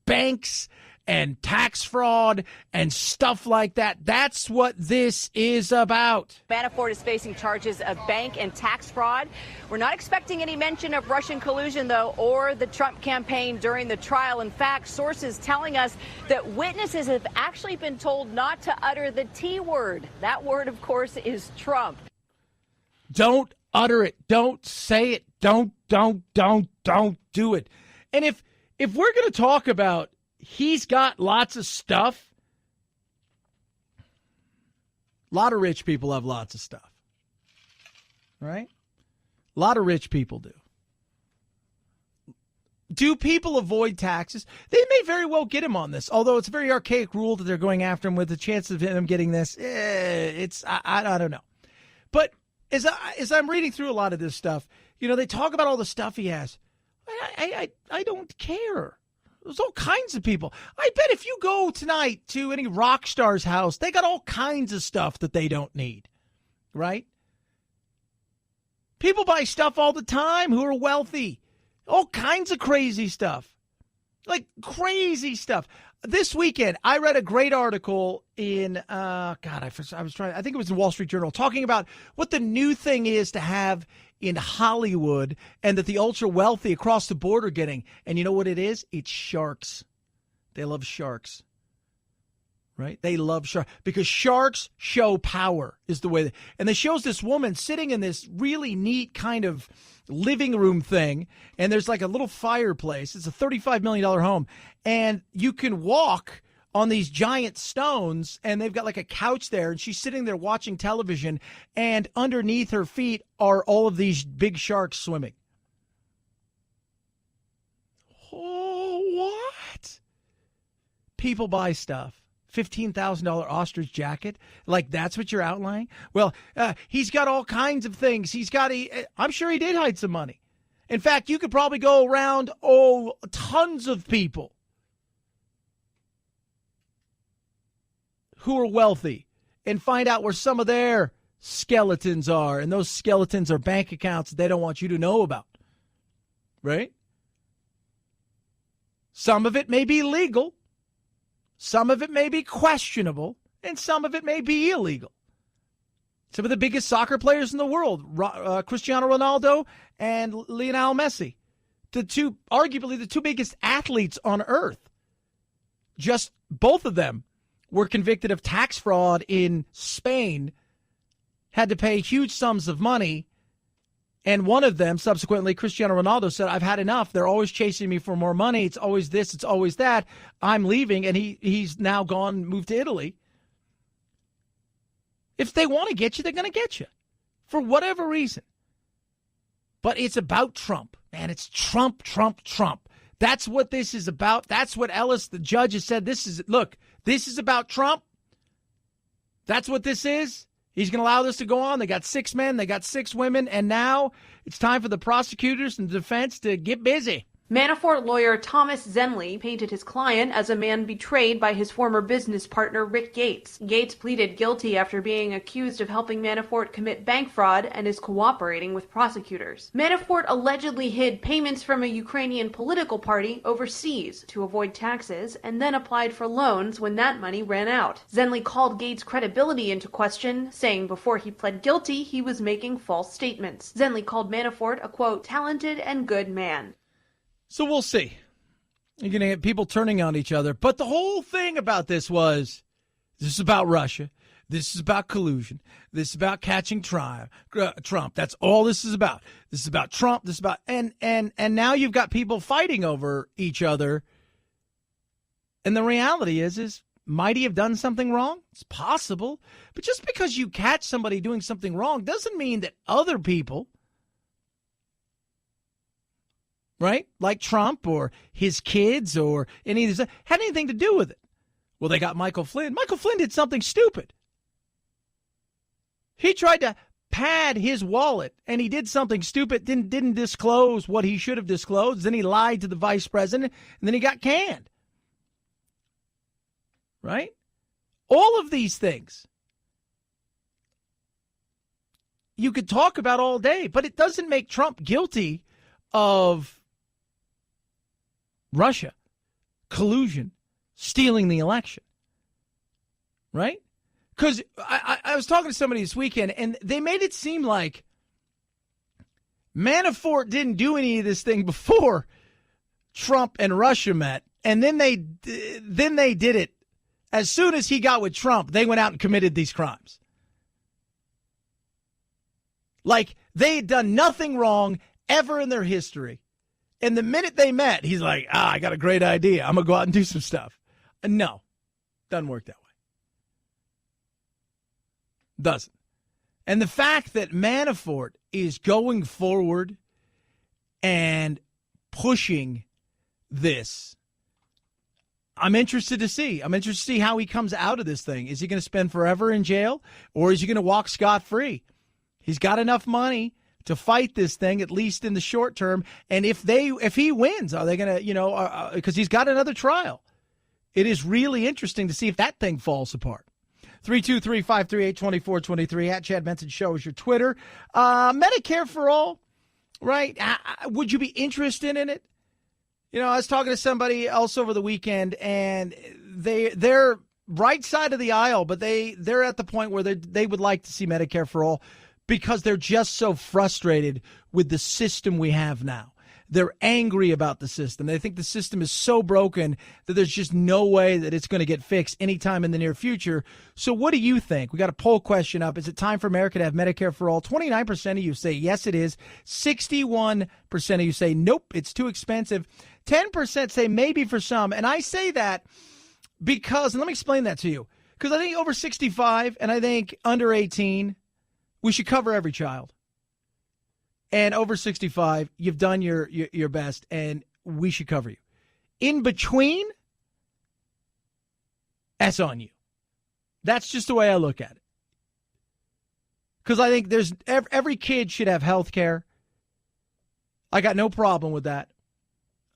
banks and tax fraud and stuff like that. That's what this is about. Manafort is facing charges of bank and tax fraud. We're not expecting any mention of Russian collusion, though, or the Trump campaign during the trial. In fact, sources telling us that witnesses have actually been told not to utter the T word. That word, of course, is Trump. Don't utter it. Don't say it. Don't do it. And if we're going to talk about he's got lots of stuff, A lot of rich people have lots of stuff. Right? A lot of rich people do. Do people avoid taxes? They may very well get him on this, although it's a very archaic rule that they're going after him with. The chances of him getting this, I don't know. But as I'm reading through a lot of this stuff, they talk about all the stuff he has. I don't care. There's all kinds of people. I bet if you go tonight to any rock star's house, they got all kinds of stuff that they don't need, right? People buy stuff all the time who are wealthy. All kinds of crazy stuff. Like crazy stuff. This weekend, I read a great article in, I think it was in Wall Street Journal, talking about what the new thing is to have in Hollywood and that the ultra wealthy across the board are getting. And you know what it is? It's sharks. They love sharks. Right? They love sharks because sharks show power is the way. And they shows this woman sitting in this really neat kind of living room thing. And there's like a little fireplace. It's a $35 million home. And you can walk on these giant stones and they've got like a couch there. And she's sitting there watching television. And underneath her feet are all of these big sharks swimming. Oh, what? People buy stuff. $15,000 ostrich jacket. Like, that's what you're outlining? Well, he's got all kinds of things. I'm sure he did hide some money. In fact, you could probably go around, tons of people who are wealthy and find out where some of their skeletons are. And those skeletons are bank accounts that they don't want you to know about. Right? Some of it may be legal. Some of it may be questionable, and some of it may be illegal. Some of the biggest soccer players in the world, Cristiano Ronaldo and Lionel Messi, arguably the two biggest athletes on earth. Just both of them were convicted of tax fraud in Spain, had to pay huge sums of money. And one of them, subsequently, Cristiano Ronaldo, said, I've had enough. They're always chasing me for more money. It's always this. It's always that. I'm leaving. And he's now gone, moved to Italy. If they want to get you, they're going to get you for whatever reason. But it's about Trump. Man, it's Trump, Trump, Trump. That's what this is about. That's what Ellis, the judge, has said. This is about Trump. That's what this is. He's going to allow this to go on. They got 6 men. They got 6 women. And now it's time for the prosecutors and the defense to get busy. Manafort lawyer Thomas Zenley painted his client as a man betrayed by his former business partner Rick Gates. Gates pleaded guilty after being accused of helping Manafort commit bank fraud and is cooperating with prosecutors. Manafort allegedly hid payments from a Ukrainian political party overseas to avoid taxes and then applied for loans when that money ran out. Zenley called Gates' credibility into question, saying before he pled guilty, he was making false statements. Zenley called Manafort a, quote, talented and good man. So we'll see. You're going to get people turning on each other. But the whole thing about this is about Russia. This is about collusion. This is about catching Trump. That's all this is about. This is about Trump. This is about and now you've got people fighting over each other. And the reality is might he have done something wrong? It's possible. But just because you catch somebody doing something wrong doesn't mean that other people, right, like Trump or his kids or any of this, had anything to do with it. Well, they got Michael Flynn. Michael Flynn did something stupid. He tried to pad his wallet, and he did something stupid, didn't disclose what he should have disclosed. Then he lied to the vice president, and then he got canned. Right? All of these things you could talk about all day, but it doesn't make Trump guilty of Russia, collusion, stealing the election, right? Because I was talking to somebody this weekend, and they made it seem like Manafort didn't do any of this thing before Trump and Russia met, and then they did it as soon as he got with Trump. They went out and committed these crimes. Like they had done nothing wrong ever in their history. And the minute they met, he's like, I got a great idea. I'm going to go out and do some stuff. No, doesn't work that way. Doesn't. And the fact that Manafort is going forward and pushing this, I'm interested to see. I'm interested to see how he comes out of this thing. Is he going to spend forever in jail, or is he going to walk scot-free? He's got enough money to fight this thing, at least in the short term. And if he wins, are they going to, because he's got another trial. It is really interesting to see if that thing falls apart. 323-538-2423 at Chad Benson Show is your Twitter. Medicare for all, right? Would you be interested in it? I was talking to somebody else over the weekend, and they're right side of the aisle, but they're at the point where they would like to see Medicare for all because they're just so frustrated with the system we have now. They're angry about the system. They think the system is so broken that there's just no way that it's going to get fixed anytime in the near future. So what do you think? We got a poll question up. Is it time for America to have Medicare for all? 29% of you say yes, it is. 61% of you say nope, it's too expensive. 10% say maybe for some. And I say that because, and let me explain that to you, because I think over 65 and I think under 18, we should cover every child. And over 65, you've done your best, and we should cover you. In between, that's on you. That's just the way I look at it. Because I think every kid should have health care. I got no problem with that.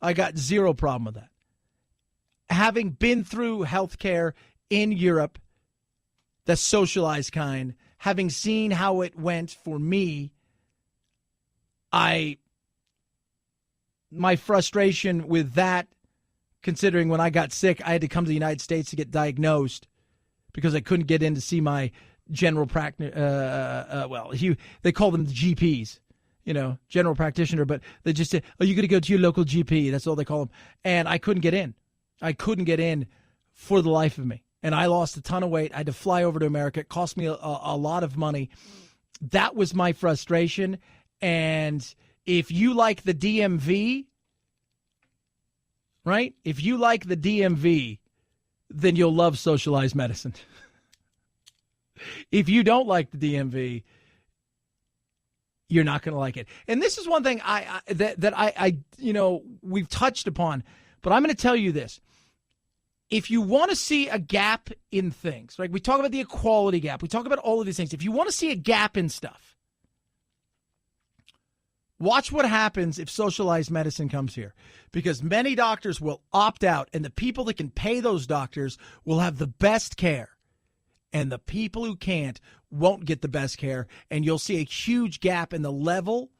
I got zero problem with that. Having been through health care in Europe, the socialized kind, having seen how it went for me, my frustration with that, considering when I got sick, I had to come to the United States to get diagnosed because I couldn't get in to see my general practitioner. They call them the GPs, general practitioner, but they just say, oh, you're going to go to your local GP. That's all they call them. And I couldn't get in. I couldn't get in for the life of me. And I lost a ton of weight. I had to fly over to America. It cost me a lot of money. That was my frustration. And if you like the DMV, right? If you like the DMV, then you'll love socialized medicine. If you don't like the DMV, you're not going to like it. And this is one thing I we've touched upon, but I'm going to tell you this. If you want to see a gap in things, right? We talk about the equality gap. We talk about all of these things. If you want to see a gap in stuff, watch what happens if socialized medicine comes here, because many doctors will opt out, and the people that can pay those doctors will have the best care, and the people who can't won't get the best care, and you'll see a huge gap in the level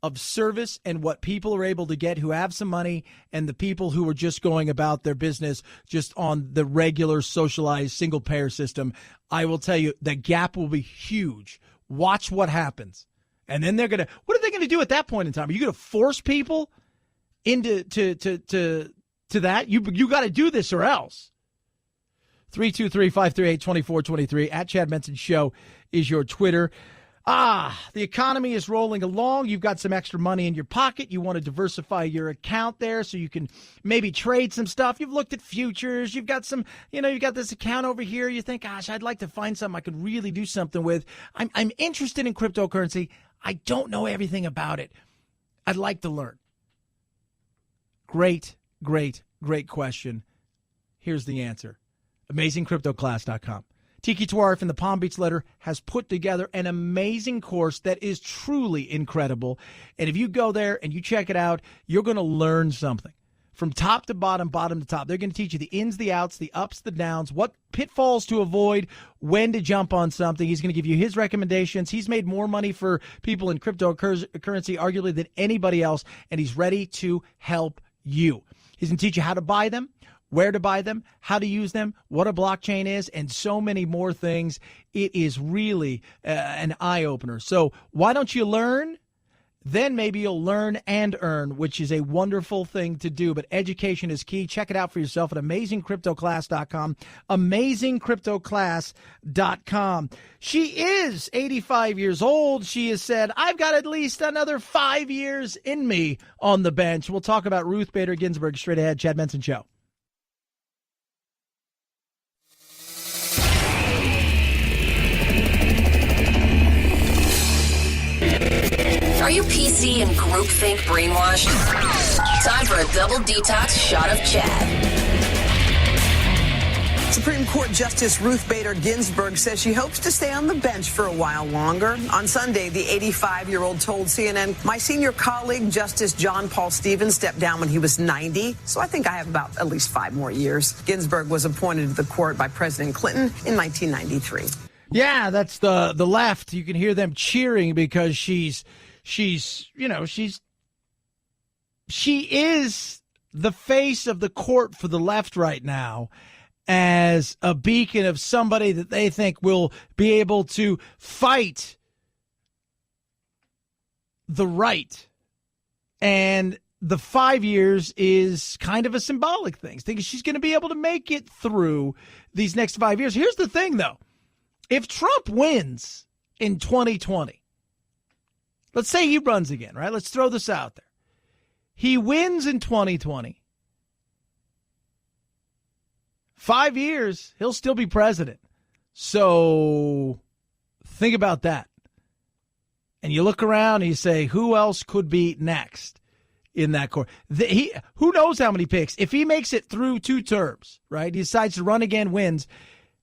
of service and what people are able to get who have some money and the people who are just going about their business just on the regular socialized single-payer system. I will tell you, the gap will be huge. Watch what happens. And then what are they going to do at that point in time? Are you going to force people into to that? You got to do this or else. 323-538-2423 at Chad Benson Show is your Twitter. The economy is rolling along. You've got some extra money in your pocket. You want to diversify your account there so you can maybe trade some stuff. You've looked at futures. You've got some, you got this account over here. You think, gosh, I'd like to find something I could really do something with. I'm interested in cryptocurrency. I don't know everything about it. I'd like to learn. Great question. Here's the answer. AmazingCryptoClass.com. Tiki Twarf in the Palm Beach Letter has put together an amazing course that is truly incredible. And if you go there and you check it out, you're going to learn something. From top to bottom, bottom to top. They're going to teach you the ins, the outs, the ups, the downs, what pitfalls to avoid, when to jump on something. He's going to give you his recommendations. He's made more money for people in cryptocurrency, arguably, than anybody else, and he's ready to help you. He's going to teach you how to buy them, where to buy them, how to use them, what a blockchain is, and so many more things. It is really an eye-opener. So why don't you learn? Then maybe you'll learn and earn, which is a wonderful thing to do. But education is key. Check it out for yourself at AmazingCryptoClass.com. AmazingCryptoClass.com. She is 85 years old. She has said, I've got at least another 5 years in me on the bench. We'll talk about Ruth Bader Ginsburg straight ahead. Chad Benson Show. Are you PC and groupthink brainwashed? Time for a double detox shot of Chad. Supreme Court Justice Ruth Bader Ginsburg says she hopes to stay on the bench for a while longer. On Sunday, the 85-year-old told CNN, "My senior colleague, Justice John Paul Stevens, stepped down when he was 90, so I think I have about at least 5 more years." Ginsburg was appointed to the court by President Clinton in 1993. Yeah, that's the left. You can hear them cheering because she is the face of the court for the left right now, as a beacon of somebody that they think will be able to fight the right. And the 5 years is kind of a symbolic thing. Thinking she's going to be able to make it through these next 5 years. Here's the thing, though. If Trump wins in 2020, let's say he runs again, right? Let's throw this out there. He wins in 2020. 5 years, he'll still be president. So think about that. And you look around and you say, who else could be next in that court? Who knows how many picks? If he makes it through 2 terms, right, he decides to run again, wins,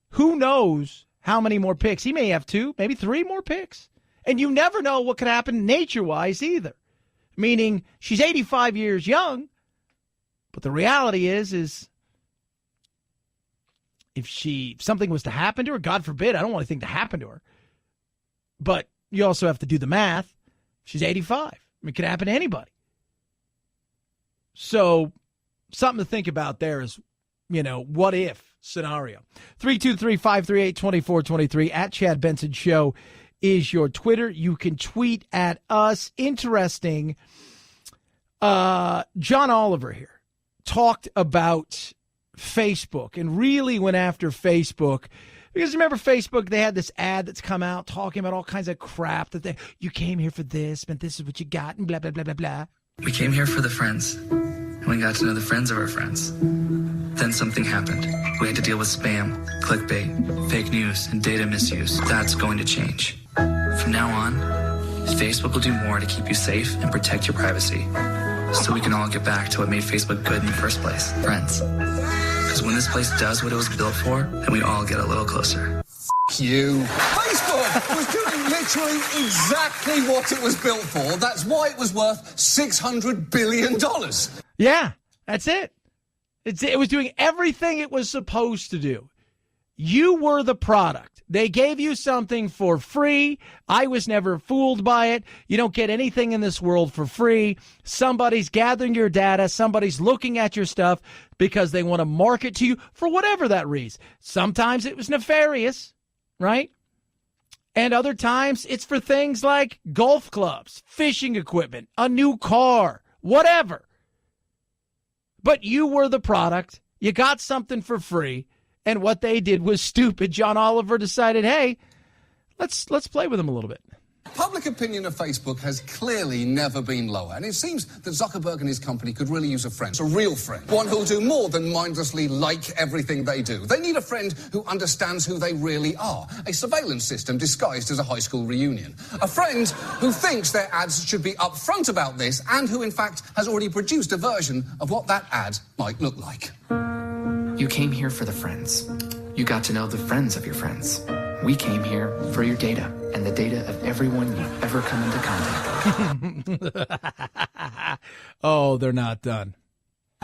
who knows how many more picks? He may have 2, maybe 3 more picks. And you never know what could happen nature-wise either. Meaning she's 85 years young, but the reality is if something was to happen to her, God forbid, I don't want anything to happen to her. But you also have to do the math. She's 85. It could happen to anybody. So something to think about there is, what if scenario. 323-538-2423 at Chad Benson Show is your Twitter. You can tweet at us. Interesting. John Oliver here talked about Facebook and really went after Facebook because remember Facebook, they had this ad that's come out talking about all kinds of crap that you came here for this, but this is what you got and blah, blah, blah, blah, blah. We came here for the friends and we got to know the friends of our friends. Then something happened. We had to deal with spam, clickbait, fake news, and data misuse. That's going to change. From now on, Facebook will do more to keep you safe and protect your privacy so we can all get back to what made Facebook good in the first place, friends. Because when this place does what it was built for, then we all get a little closer. You. Facebook was doing literally exactly what it was built for. That's why it was worth $600 billion. Yeah, that's it. It was doing everything it was supposed to do. You were the product. They gave you something for free. I was never fooled by it. You don't get anything in this world for free. Somebody's gathering your data. Somebody's looking at your stuff because they want to market to you for whatever that reason. Sometimes it was nefarious, right? And other times it's for things like golf clubs, fishing equipment, a new car, whatever. But you were the product. You got something for free. And what they did was stupid. John Oliver decided, hey, let's play with them a little bit. Public opinion of Facebook has clearly never been lower, and it seems that Zuckerberg and his company could really use a friend, a real friend, one who'll do more than mindlessly like everything they do. They need a friend who understands who they really are, a surveillance system disguised as a high school reunion, a friend who thinks their ads should be upfront about this and who, in fact, has already produced a version of what that ad might look like. You came here for the friends. You got to know the friends of your friends. We came here for your data and the data of everyone you've ever come into contact with. Oh, they're not done.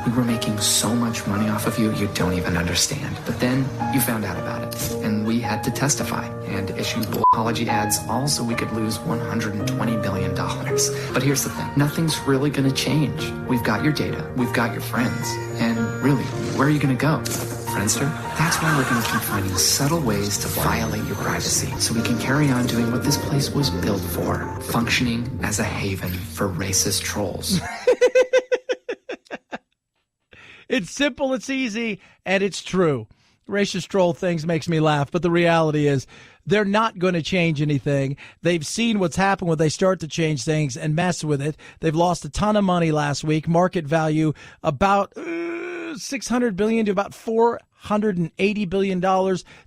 We were making so much money off of you, you don't even understand. But then you found out about it, and we had to testify and issue apology ads, all so we could lose $120 billion. But here's the thing. Nothing's really going to change. We've got your data. We've got your friends. And really, where are you going to go? Friendster? That's why we're going to keep finding subtle ways to violate your privacy so we can carry on doing what this place was built for, functioning as a haven for racist trolls. It's simple, it's easy, and it's true. Racist troll things makes me laugh, but the reality is they're not going to change anything. They've seen what's happened when they start to change things and mess with it. They've lost a ton of money last week. Market value about $600 billion to about $480 billion.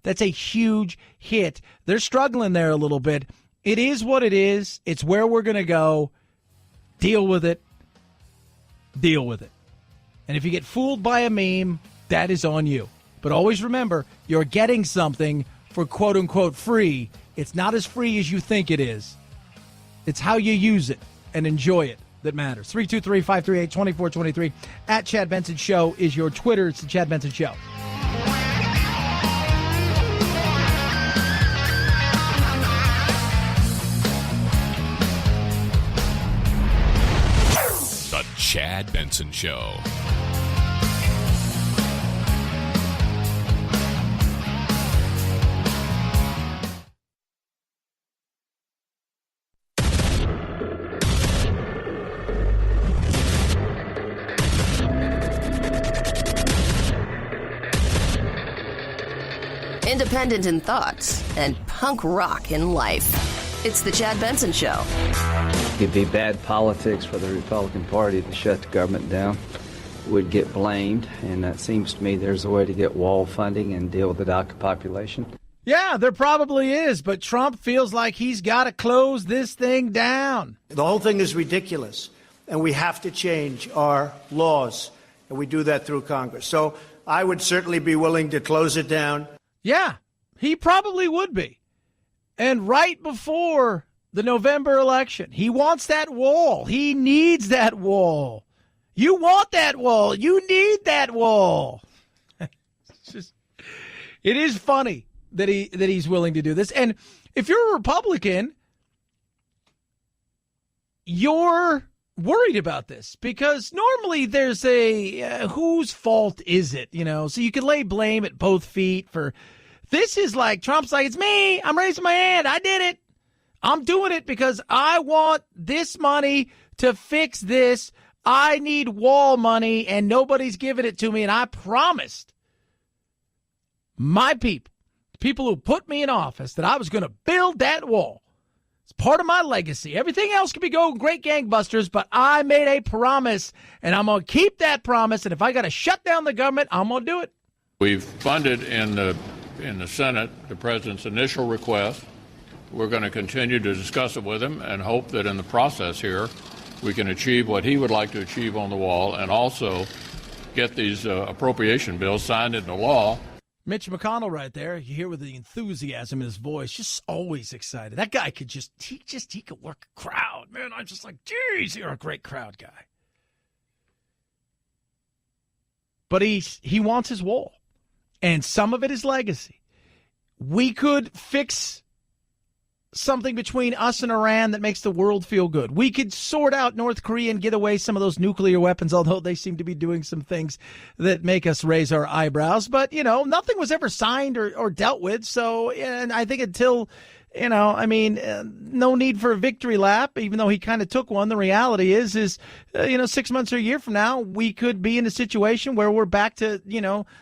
That's a huge hit. They're struggling there a little bit. It is what it is. It's where we're going to go. Deal with it. Deal with it. And if you get fooled by a meme, that is on you. But always remember, you're getting something for quote-unquote free. It's not as free as you think it is. It's how you use it and enjoy it that matters. 323-538-2423. At Chad Benson Show is your Twitter. It's the Chad Benson Show. The Chad Benson Show. Independent in thoughts and punk rock in life. It's the Chad Benson Show. It'd be bad politics for the Republican Party to shut the government down. Would get blamed, and it seems to me there's a way to get wall funding and deal with the DACA population. Yeah, there probably is, but Trump feels like he's got to close this thing down. The whole thing is ridiculous, and we have to change our laws, and we do that through Congress. So I would certainly be willing to close it down. Yeah, he probably would be. And right before the November election, he wants that wall. He needs that wall. You want that wall. You need that wall. It is funny that he's willing to do this. And if you're a Republican, you're worried about this because normally there's a whose fault is it, so you can lay blame at both feet for this. Is like Trump's like, it's me, I'm raising my hand, I did it, I'm doing it because I want this money to fix this, I need wall money and nobody's giving it to me, and I promised my people who put me in office that I was going to build that wall. It's part of my legacy. Everything else could be going great gangbusters, but I made a promise, and I'm going to keep that promise. And if I got to shut down the government, I'm going to do it. We've funded in the Senate the president's initial request. We're going to continue to discuss it with him and hope that in the process here we can achieve what he would like to achieve on the wall and also get these appropriation bills signed into law. Mitch McConnell right there. You hear with the enthusiasm in his voice, just always excited. That guy could he could work a crowd. Man, I'm just like, geez, you're a great crowd guy. But he wants his wall. And some of it is legacy. We could fix something between us and Iran that makes the world feel good. We could sort out North Korea and get away some of those nuclear weapons, although they seem to be doing some things that make us raise our eyebrows. But, nothing was ever signed or dealt with. So, and I think until, no need for a victory lap, even though he kind of took one. The reality is 6 months or a year from now, we could be in a situation where we're back to,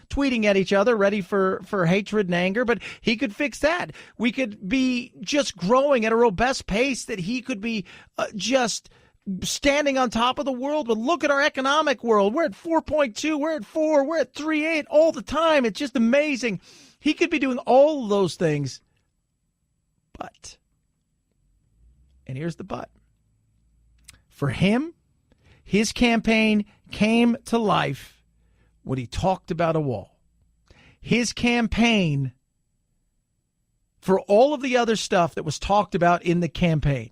tweeting at each other, ready for hatred and anger. But he could fix that. We could be just growing at a robust pace that he could be just standing on top of the world. But look at our economic world. We're at 4.2. We're at 4. We're at 3.8 all the time. It's just amazing. He could be doing all of those things. But, and here's the but, for him, his campaign came to life when he talked about a wall. His campaign, for all of the other stuff that was talked about in the campaign,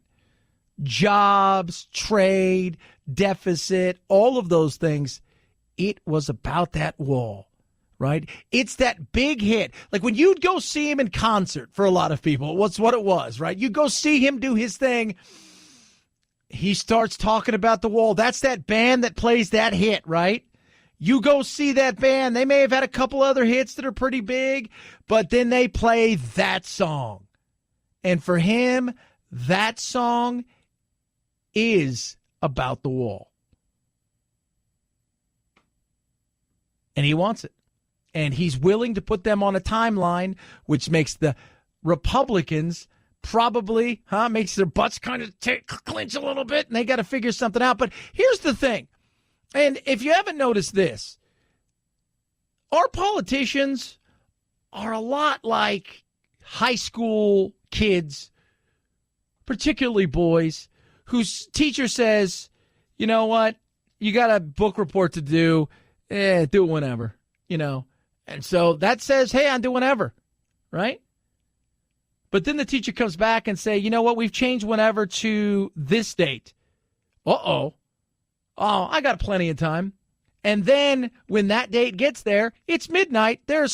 jobs, trade, deficit, all of those things, it was about that wall. Right? It's that big hit. Like when you'd go see him in concert, for a lot of people, what's what it was, right? You go see him do his thing. He starts talking about the wall. That's that band that plays that hit, right? You go see that band. They may have had a couple other hits that are pretty big, but then they play that song. And for him, that song is about the wall. And he wants it. And he's willing to put them on a timeline, which makes the Republicans probably, makes their butts kind of clinch a little bit, and they got to figure something out. But here's the thing, and if you haven't noticed this, our politicians are a lot like high school kids, particularly boys, whose teacher says, you know what? You got a book report to do. Do it whenever, And so that says, hey, I'm doing whenever, right? But then the teacher comes back and say, you know what? We've changed whenever to this date. Oh, I got plenty of time. And then when that date gets there, it's midnight. They're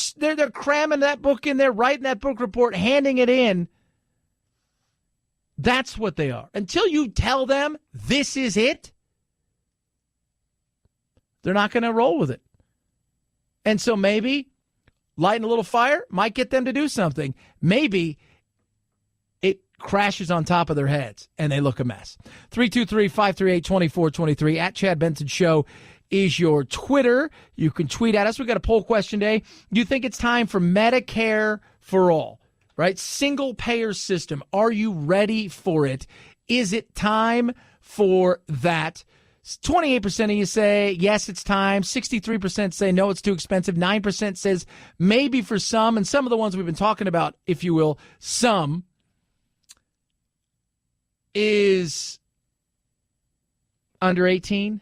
cramming that book in there, writing that book report, handing it in. That's what they are. Until you tell them this is it, they're not going to roll with it. And so maybe lighting a little fire might get them to do something. Maybe it crashes on top of their heads and they look a mess. 323-538-2423 at Chad Benson Show is your Twitter. You can tweet at us. We got a poll question today. Do you think it's time for Medicare for all, right? Single payer system. Are you ready for it? Is it time for that? 28% of you say, yes, it's time. 63% say, no, it's too expensive. 9% says maybe for some. And some of the ones we've been talking about, if you will, some is under 18,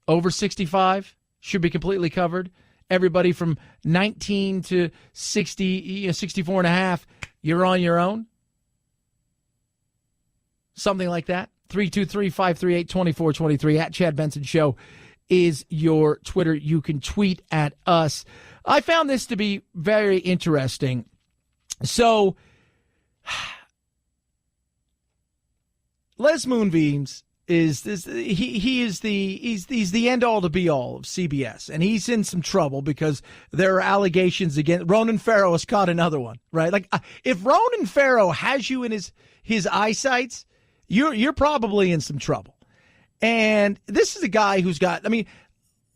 over 65, should be completely covered. Everybody from 19 to 60, 64 and a half, you're on your own. Something like that. 323-538-2423 at Chad Benson Show is your Twitter. You can tweet at us. I found this to be very interesting. So, Les Moonves is this. He's the end all to be all of CBS, and he's in some trouble because there are allegations against Ronan Farrow. Has caught another one, right? Like if Ronan Farrow has you in his eyesight, you're probably in some trouble. And this is a guy who's got,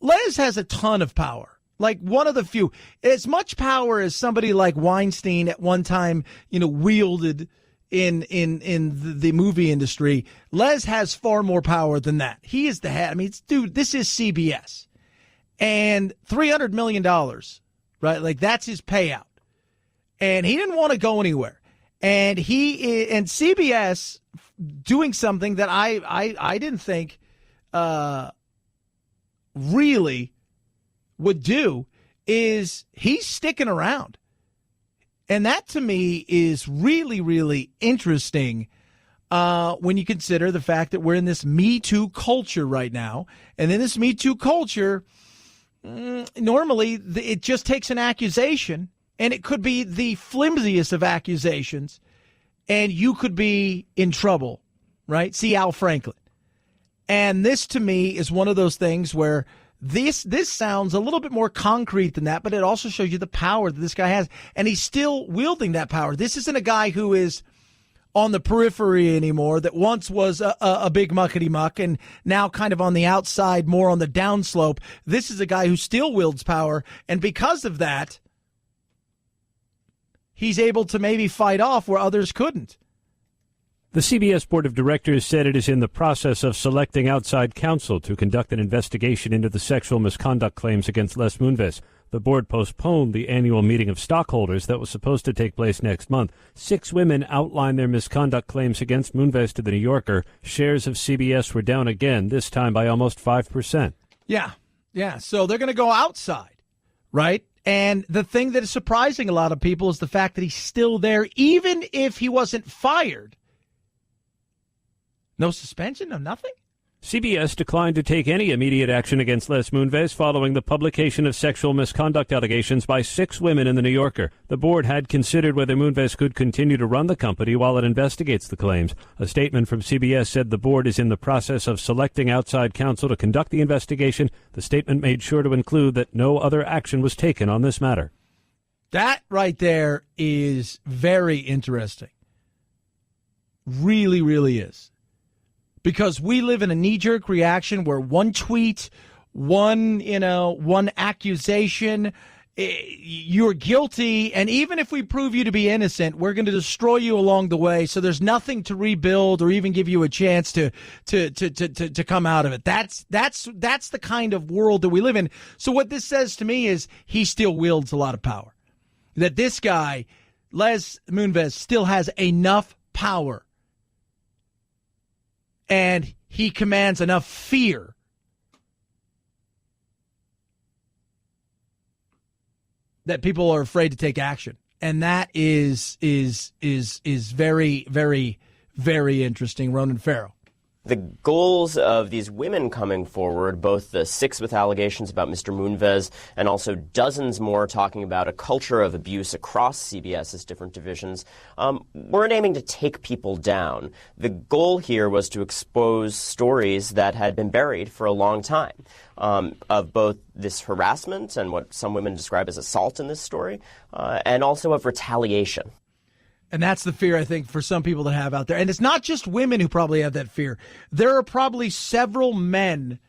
Les has a ton of power. Like one of the few, as much power as somebody like Weinstein at one time, wielded in the movie industry. Les has far more power than that. He is the head. This is CBS. And $300 million, right? Like that's his payout. And he didn't want to go anywhere. And CBS doing something that I didn't think really would do is he's sticking around. And that to me is really, really interesting when you consider the fact that we're in this Me Too culture right now. And in this Me Too culture, normally it just takes an accusation, and it could be the flimsiest of accusations, and you could be in trouble, right? See Al Franklin. And this, to me, is one of those things where this sounds a little bit more concrete than that, but it also shows you the power that this guy has. And he's still wielding that power. This isn't a guy who is on the periphery anymore, that once was a big muckety-muck and now kind of on the outside, more on the downslope. This is a guy who still wields power. And because of that, he's able to maybe fight off where others couldn't. The CBS Board of Directors said it is in the process of selecting outside counsel to conduct an investigation into the sexual misconduct claims against Les Moonves. The board postponed the annual meeting of stockholders that was supposed to take place next month. 6 women outlined their misconduct claims against Moonves to the New Yorker. Shares of CBS were down again, this time by almost 5%. Yeah. So they're going to go outside, right? And the thing that is surprising a lot of people is the fact that he's still there, even if he wasn't fired. No suspension, no nothing? CBS declined to take any immediate action against Les Moonves following the publication of sexual misconduct allegations by 6 women in the New Yorker. The board had considered whether Moonves could continue to run the company while it investigates the claims. A statement from CBS said the board is in the process of selecting outside counsel to conduct the investigation. The statement made sure to include that no other action was taken on this matter. That right there is very interesting. Really, really is. Because we live in a knee-jerk reaction where one tweet, one accusation, you're guilty, and even if we prove you to be innocent, we're going to destroy you along the way. So there's nothing to rebuild or even give you a chance to come out of it. That's the kind of world that we live in. So what this says to me is he still wields a lot of power. That this guy, Les Moonves, still has enough power. And he commands enough fear that people are afraid to take action. And that is very, very, very interesting. Ronan Farrow. The goals of these women coming forward, both the 6 with allegations about Mr. Moonves and also dozens more talking about a culture of abuse across CBS's different divisions, weren't aiming to take people down. The goal here was to expose stories that had been buried for a long time, of both this harassment and what some women describe as assault in this story, and also of retaliation. And that's the fear, I think, for some people to have out there. And it's not just women who probably have that fear. There are probably several men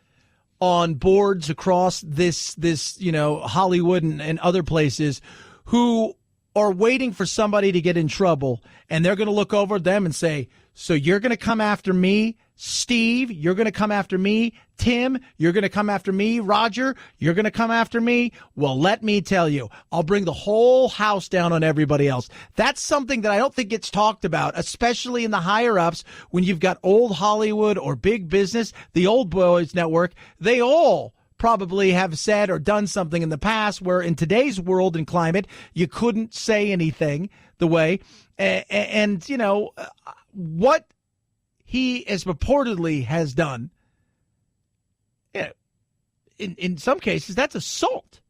on boards across this Hollywood and other places who are waiting for somebody to get in trouble. And they're going to look over at them and say, so you're going to come after me, Steve? You're going to come after me, Tim? You're going to come after me, Roger? You're going to come after me? Well, let me tell you, I'll bring the whole house down on everybody else. That's something that I don't think gets talked about, especially in the higher ups when you've got old Hollywood or big business, the old boys network. They all probably have said or done something in the past where in today's world and climate, you couldn't say anything the way. And you know, what he as purportedly has done, in some cases, that's assault.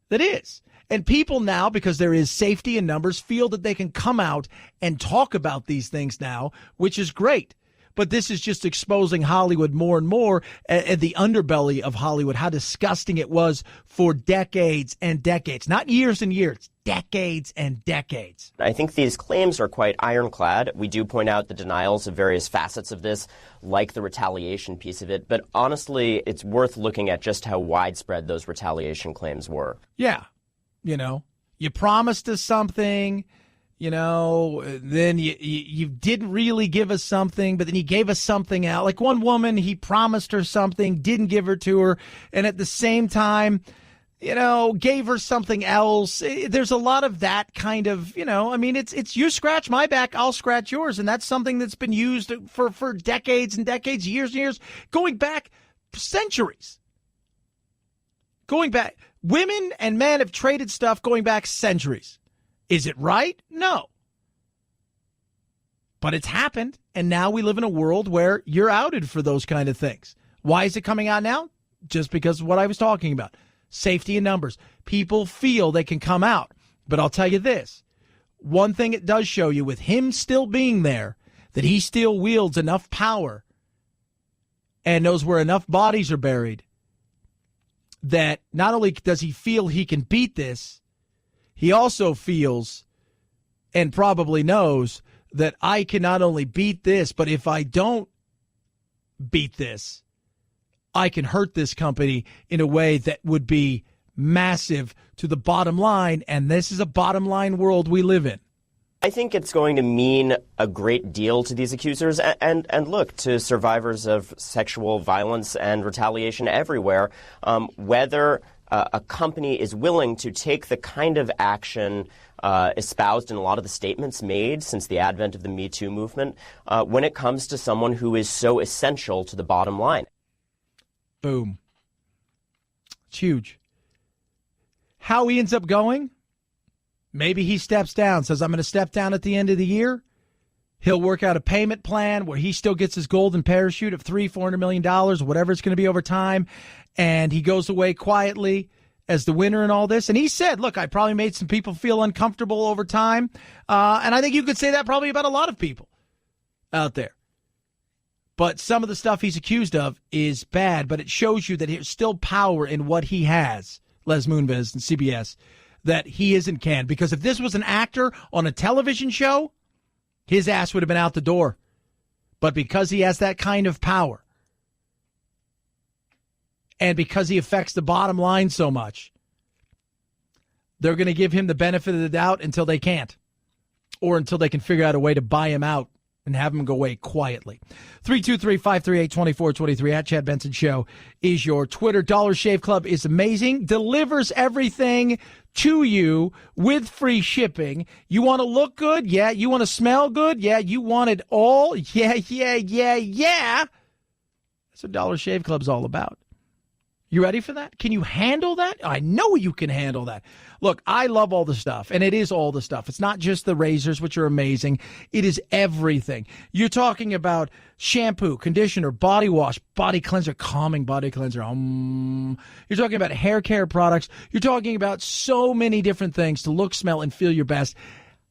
That is. And people now, because there is safety in numbers, feel that they can come out and talk about these things now, which is great. But this is just exposing Hollywood more and more, and the underbelly of Hollywood, how disgusting it was for decades and decades. Not years and years, decades and decades. I think these claims are quite ironclad. We do point out the denials of various facets of this, like the retaliation piece of it. But honestly, it's worth looking at just how widespread those retaliation claims were. Yeah. You know, you promised us something. You know, then you didn't really give us something, but then you gave us something else. Like one woman, he promised her something, didn't give her to her, and at the same time, you know, gave her something else. There's a lot of that kind of, you know, I mean, it's you scratch my back, I'll scratch yours, and that's something that's been used for decades and decades, years and years, going back centuries. Going back, women and men have traded stuff going back centuries. Is it right? No. But it's happened, and now we live in a world where you're outed for those kind of things. Why is it coming out now? Just because of what I was talking about. Safety in numbers. People feel they can come out. But I'll tell you this. One thing it does show you, with him still being there, that he still wields enough power and knows where enough bodies are buried, that not only does he feel he can beat this, he also feels and probably knows that I can not only beat this, but if I don't beat this, I can hurt this company in a way that would be massive to the bottom line. And this is a bottom line world we live in. I think it's going to mean a great deal to these accusers and look, to survivors of sexual violence and retaliation everywhere, whether a company is willing to take the kind of action espoused in a lot of the statements made since the advent of the Me Too movement when it comes to someone who is so essential to the bottom line. Boom. It's huge. How he ends up going? Maybe he steps down, says, I'm going to step down at the end of the year. He'll work out a payment plan where he still gets his golden parachute of $400 million, whatever it's going to be over time. And he goes away quietly as the winner in all this. And he said, look, I probably made some people feel uncomfortable over time. And I think you could say that probably about a lot of people out there. But some of the stuff he's accused of is bad, but it shows you that there's still power in what he has, Les Moonves and CBS, that he isn't canned. Because if this was an actor on a television show, his ass would have been out the door. But because he has that kind of power, and because he affects the bottom line so much, they're going to give him the benefit of the doubt until they can't, or until they can figure out a way to buy him out and have them go away quietly. 323-538-2423 at Chad Benson Show is your Twitter. Dollar Shave Club is amazing. Delivers everything to you with free shipping. You want to look good? Yeah. You want to smell good? Yeah. You want it all? Yeah. That's what Dollar Shave Club's all about. You ready for that? Can you handle that? I know you can handle that. Look, I love all the stuff, and it is all the stuff. It's not just the razors, which are amazing. It is everything. You're talking about shampoo, conditioner, body wash, body cleanser, calming body cleanser. You're talking about hair care products. You're talking about so many different things to look, smell, and feel your best.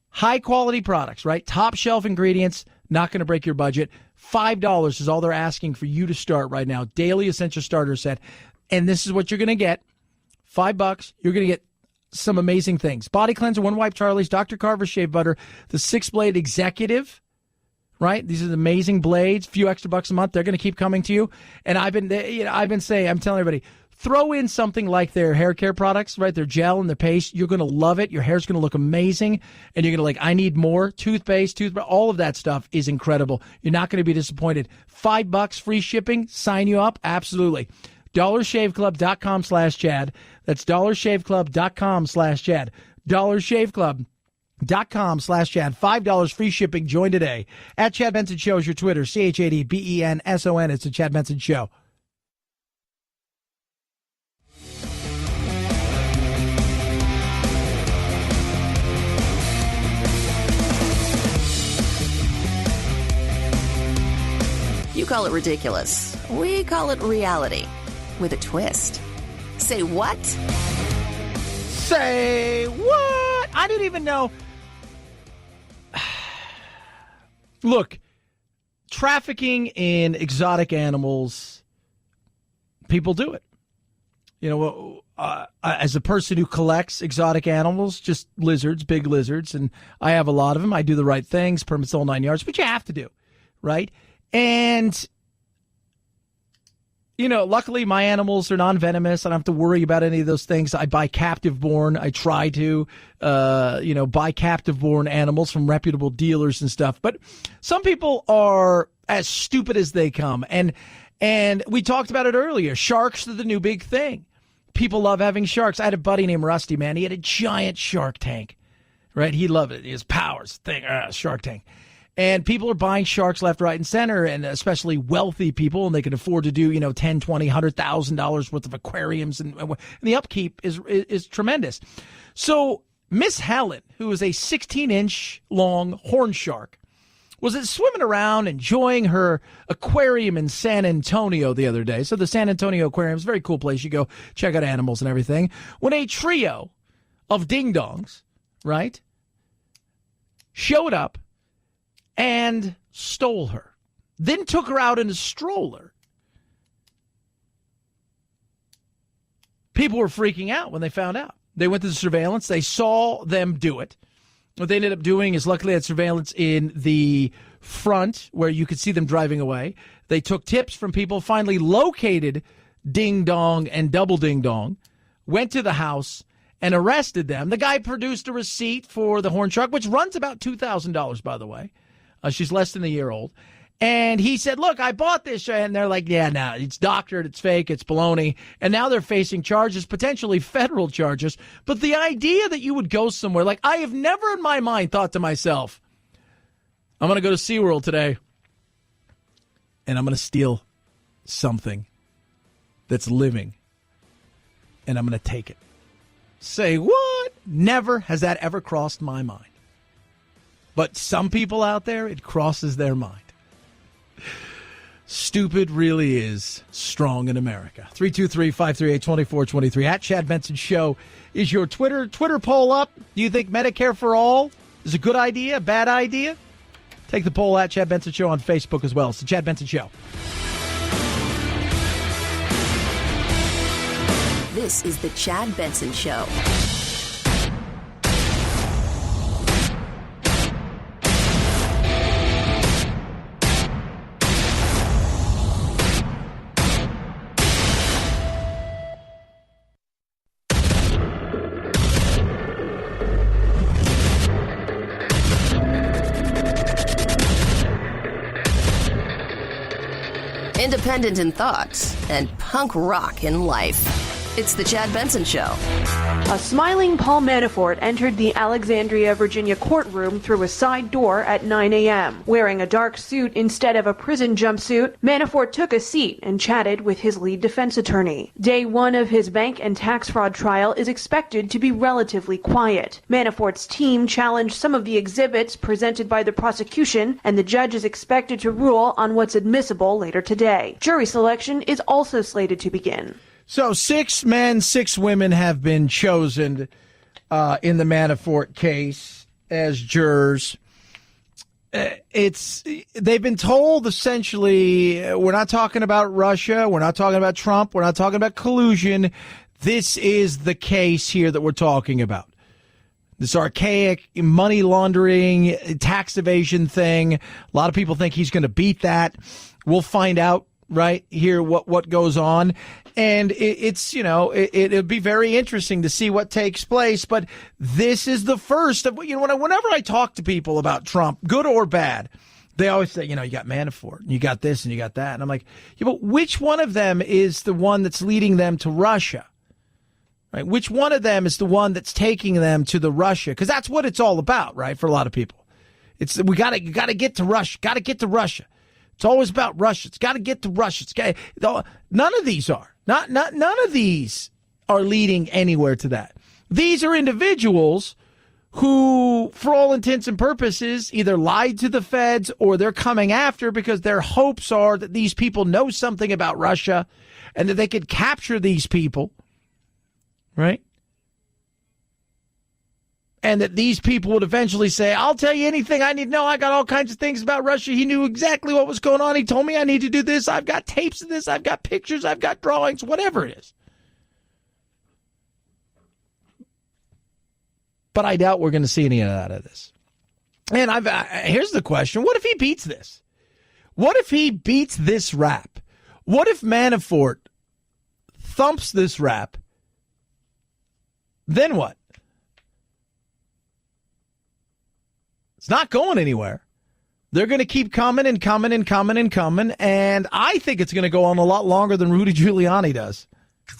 High-quality products, right? Top-shelf ingredients, not going to break your budget. $5 is all they're asking for you to start right now. Daily Essential Starter Set. And this is what you're going to get. $5. You're going to get some amazing things. Body cleanser, One Wipe Charlie's, Dr. Carver's shave butter, the 6-blade executive, right? These are the amazing blades. Few extra bucks a month. They're going to keep coming to you. And I'm telling everybody, throw in something like their hair care products, right? Their gel and their paste. You're going to love it. Your hair's going to look amazing. And you're going to I need more. Toothpaste, all of that stuff is incredible. You're not going to be disappointed. $5 free shipping. Sign you up. Absolutely. DollarShaveClub.com/Chad. That's DollarShaveClub.com/Chad. DollarShaveClub.com/Chad. $5 free shipping. Join today. At Chad Benson Show is your Twitter. ChadBenson. It's the Chad Benson Show. You call it ridiculous. We call it reality. With a twist. Say what? Say what? I didn't even know. Look, trafficking in exotic animals, people do it. You know, as a person who collects exotic animals, just lizards, big lizards, and I have a lot of them. I do the right things, permits the whole 9 yards, but you have to do, right? And you know, luckily my animals are non-venomous. I don't have to worry about any of those things. I buy captive-born. I try to, buy captive-born animals from reputable dealers and stuff. But some people are as stupid as they come. And we talked about it earlier. Sharks are the new big thing. People love having sharks. I had a buddy named Rusty, man. He had a giant shark tank, right? He loved it. His powers thing, shark tank. And people are buying sharks left, right, and center, and especially wealthy people, and they can afford to do, $10, $20, $100,000 worth of aquariums, and the upkeep is tremendous. So Miss Helen, who is a 16-inch long horn shark, was swimming around enjoying her aquarium in San Antonio the other day. So the San Antonio Aquarium is a very cool place. You go check out animals and everything. When a trio of ding-dongs, right, showed up and stole her, then took her out in a stroller. People were freaking out when they found out. They went to the surveillance. They saw them do it. What they ended up doing is, luckily, had surveillance in the front where you could see them driving away. They took tips from people, finally located Ding Dong and Double Ding Dong, went to the house and arrested them. The guy produced a receipt for the horn shark, which runs about $2,000, by the way. She's less than a year old. And he said, look, I bought this. And they're like, yeah, no, it's doctored, it's fake, it's baloney. And now they're facing charges, potentially federal charges. But the idea that you would go somewhere, like, I have never in my mind thought to myself, I'm going to go to SeaWorld today, and I'm going to steal something that's living, and I'm going to take it. Say what? Never has that ever crossed my mind. But some people out there, it crosses their mind. Stupid really is strong in America. 323-538-2423. At Chad Benson Show is your Twitter poll up. Do you think Medicare for all is a good idea, a bad idea? Take the poll at Chad Benson Show on Facebook as well. It's the Chad Benson Show. This is the Chad Benson Show. independent in thought, and punk rock in life. It's the Chad Benson Show. A smiling Paul Manafort entered the Alexandria, Virginia courtroom through a side door at 9 a.m. Wearing a dark suit instead of a prison jumpsuit, Manafort took a seat and chatted with his lead defense attorney. Day one of his bank and tax fraud trial is expected to be relatively quiet. Manafort's team challenged some of the exhibits presented by the prosecution, and the judge is expected to rule on what's admissible later today. Jury selection is also slated to begin. So 6 men, 6 women have been chosen in the Manafort case as jurors. They've been told essentially, we're not talking about Russia, we're not talking about Trump, we're not talking about collusion. This is the case here that we're talking about. This archaic money laundering, tax evasion thing. A lot of people think he's going to beat that. We'll find out right here what goes on. And it'll be very interesting to see what takes place. But this is the first of, whenever I talk to people about Trump, good or bad, they always say, you got Manafort, and you got this, and you got that. And I'm like, yeah, but which one of them is the one that's leading them to Russia? Right? Which one of them is the one that's taking them to the Russia? Because that's what it's all about, right? For a lot of people, you got to get to Russia. Got to get to Russia. It's always about Russia. It's got to get to Russia. None of these are. None of these are leading anywhere to that. These are individuals who, for all intents and purposes, either lied to the feds or they're coming after because their hopes are that these people know something about Russia and that they could capture these people, right? And that these people would eventually say, I'll tell you anything I need to know. I got all kinds of things about Russia. He knew exactly what was going on. He told me I need to do this. I've got tapes of this. I've got pictures. I've got drawings, whatever it is. But I doubt we're going to see any of that out of this. And here's the question. What if he beats this? What if he beats this rap? What if Manafort thumps this rap? Then what? It's not going anywhere. They're going to keep coming and coming and coming and coming, and I think it's going to go on a lot longer than Rudy Giuliani does.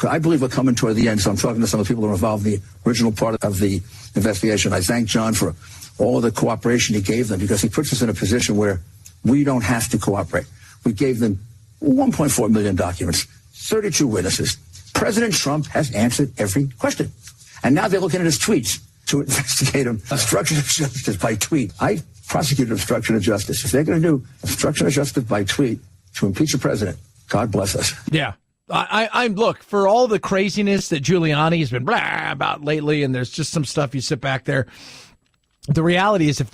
I believe we're coming toward the end, so I'm talking to some of the people who are involved in the original part of the investigation. I thank John for all of the cooperation he gave them, because he puts us in a position where we don't have to cooperate. We gave them 1.4 million documents, 32 witnesses. President Trump has answered every question. And now they're looking at his tweets to investigate him. Obstruction of justice by tweet. I prosecuted obstruction of justice. If they're going to do obstruction of justice by tweet to impeach a president, God bless us. Yeah. I'm look, for all the craziness that Giuliani has been blah about lately, and there's just some stuff you sit back there. The reality is, if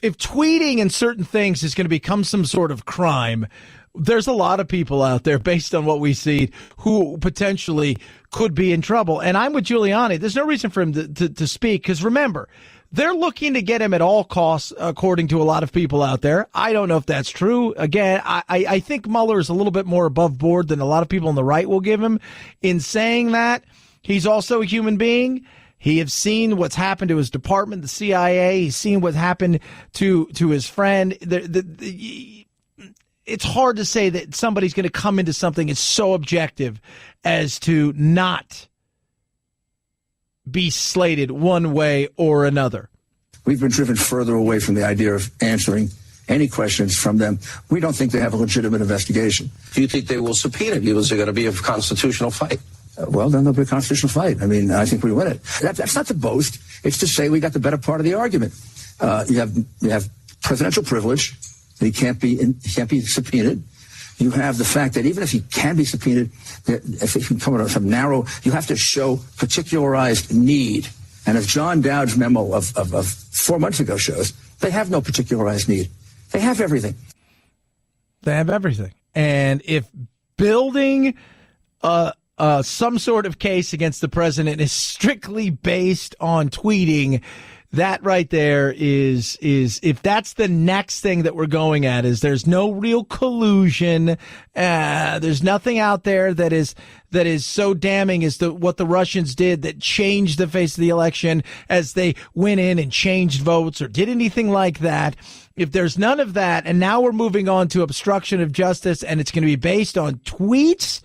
tweeting and certain things is going to become some sort of crime, there's a lot of people out there, based on what we see, who potentially could be in trouble. And I'm with Giuliani. There's no reason for him to speak, because remember, they're looking to get him at all costs, according to a lot of people out there. I don't know if that's true. Again, I think Mueller is a little bit more above board than a lot of people on the right will give him. In saying that, he's also a human being. He has seen what's happened to his department, the CIA. He's seen what happened to his friend. It's hard to say that somebody's going to come into something that's so objective as to not be slated one way or another. We've been driven further away from the idea of answering any questions from them. We don't think they have a legitimate investigation. Do you think they will subpoena you? Is there going to be a constitutional fight? Well, then there'll be a constitutional fight. I mean, I think we win it. That's not to boast. It's to say we got the better part of the argument. You have presidential privilege. He can't be subpoenaed. You have the fact that even if he can be subpoenaed, if he can come out of some narrow, you have to show particularized need. And as John Dowd's memo of 4 months ago shows, they have no particularized need. They have everything. They have everything. And if building some sort of case against the president is strictly based on tweeting, that right there is if that's the next thing that we're going at, is there's no real collusion. There's nothing out there that is so damning as to what the Russians did that changed the face of the election as they went in and changed votes or did anything like that. If there's none of that, and now we're moving on to obstruction of justice, and it's going to be based on tweets,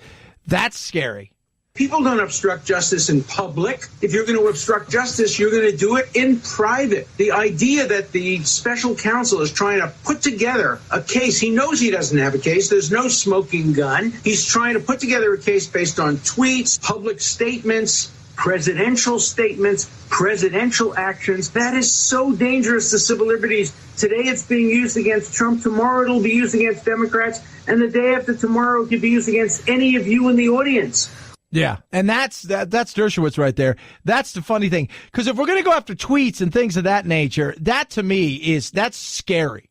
that's scary. People don't obstruct justice in public. If you're going to obstruct justice, you're going to do it in private. The idea that the special counsel is trying to put together a case, he knows he doesn't have a case. There's no smoking gun. He's trying to put together a case based on tweets, public statements, presidential actions. That is so dangerous to civil liberties. Today it's being used against Trump. Tomorrow it'll be used against Democrats. And the day after tomorrow it could be used against any of you in the audience. Yeah, and that's Dershowitz right there. That's the funny thing, because if we're going to go after tweets and things of that nature, that to me that's scary,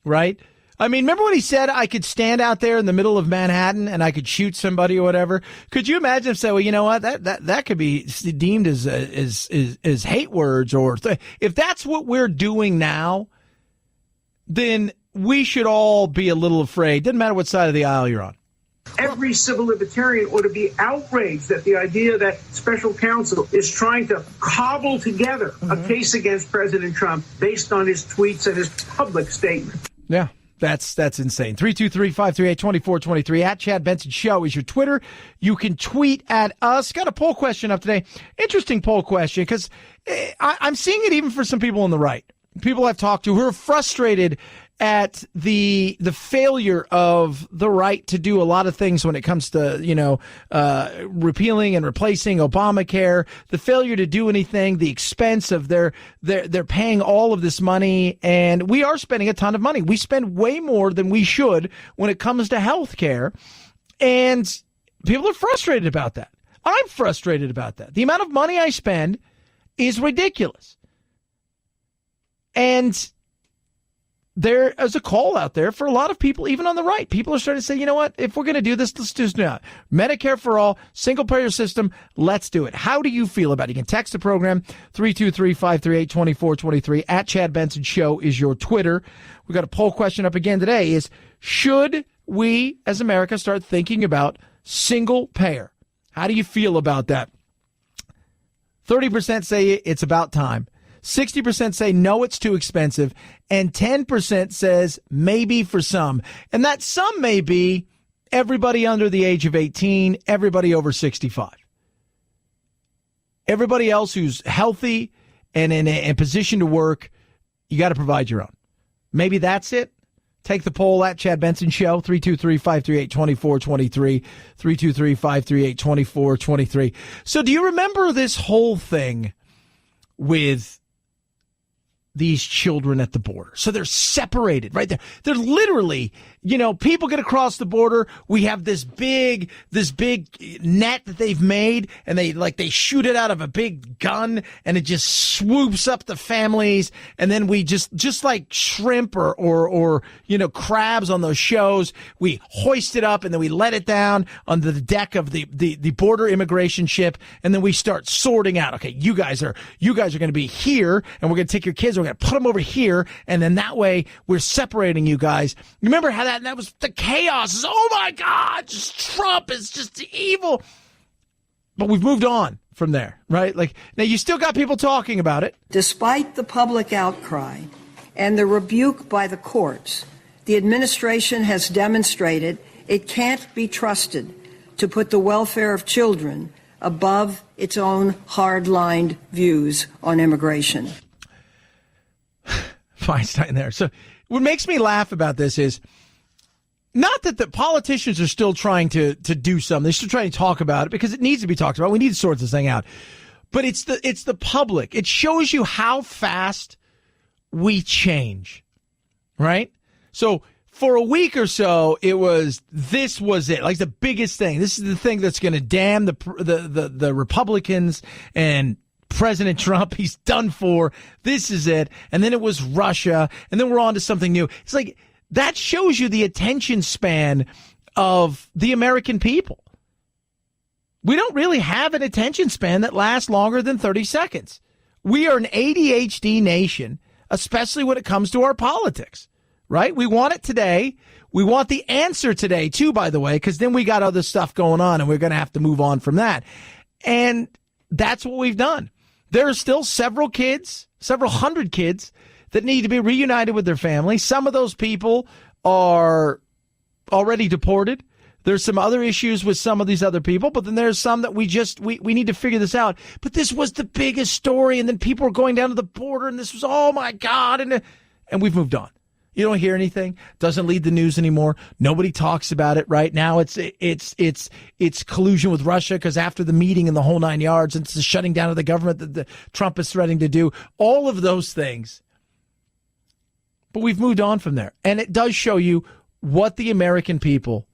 right? I mean, remember when he said I could stand out there in the middle of Manhattan and I could shoot somebody or whatever? Could you imagine if say, well, you know what, that could be deemed as hate words, or if that's what we're doing now, then we should all be a little afraid. Doesn't matter what side of the aisle you're on. Every civil libertarian ought to be outraged at the idea that special counsel is trying to cobble together a case against President Trump based on his tweets and his public statements. Yeah, that's insane. 323-538-2423 at Chad Benson Show is your Twitter. You can tweet at us. Got a poll question up today. Interesting poll question, because I'm seeing it even for some people on the right. People I've talked to who are frustrated at the failure of the right to do a lot of things when it comes to, repealing and replacing Obamacare, the failure to do anything, the expense of they're paying all of this money, and we are spending a ton of money. We spend way more than we should when it comes to health care, and people are frustrated about that. I'm frustrated about that. The amount of money I spend is ridiculous. And there is a call out there for a lot of people, even on the right. People are starting to say, you know what, if we're going to do this, let's do it. Medicare for all, single payer system, let's do it. How do you feel about it? You can text the program, 323-538-2423. At Chad Benson Show is your Twitter. We've got a poll question up again today is, should we as America start thinking about single payer? How do you feel about that? 30% say it's about time. 60% say no, it's too expensive, and 10% says maybe for some. And that some may be everybody under the age of 18, everybody over 65. Everybody else who's healthy and in a position to work, you got to provide your own. Maybe that's it. Take the poll at Chad Benson Show, 323-538-2423, 323-538-2423. So do you remember this whole thing with these children at the border? So they're separated right there. They're literally, people get across the border. We have this big net that they've made, and they shoot it out of a big gun, and it just swoops up the families. And then we just like shrimp or crabs on those shows, we hoist it up and then we let it down on the deck of the border immigration ship. And then we start sorting out, okay, you guys are going to be here, and we're going to take your kids, we're going to put them over here. And then that way we're separating you guys. Remember how that was the chaos. Oh my God, Trump is just evil. But we've moved on from there, right? Like, now you still got people talking about it. Despite the public outcry and the rebuke by the courts, the administration has demonstrated it can't be trusted to put the welfare of children above its own hard-lined views on immigration. Feinstein there. So what makes me laugh about this is not that the politicians are still trying to do something. They're still trying to talk about it because it needs to be talked about. We need to sort this thing out. But it's the public. It shows you how fast we change, right? So for a week or so, this was it, like the biggest thing. This is the thing that's going to damn the Republicans and President Trump. He's done for. This is it. And then it was Russia, and then we're on to something new. It's like that shows you the attention span of the American people. We don't really have an attention span that lasts longer than 30 seconds. We are an ADHD nation, especially when it comes to our politics, right? We want it today. We want the answer today, too, by the way, because then we got other stuff going on, and we're going to have to move on from that. And that's what we've done. There are still several hundred kids that need to be reunited with their family. Some of those people are already deported. There's some other issues with some of these other people, but then there's some that we need to figure this out. But this was the biggest story, and then people were going down to the border, and this was, oh my God, and we've moved on. You don't hear anything. Doesn't lead the news anymore. Nobody talks about it right now. It's collusion with Russia because after the meeting and the whole 9 yards, it's the shutting down of the government that Trump is threatening to do. All of those things. But we've moved on from there. And it does show you what the American people,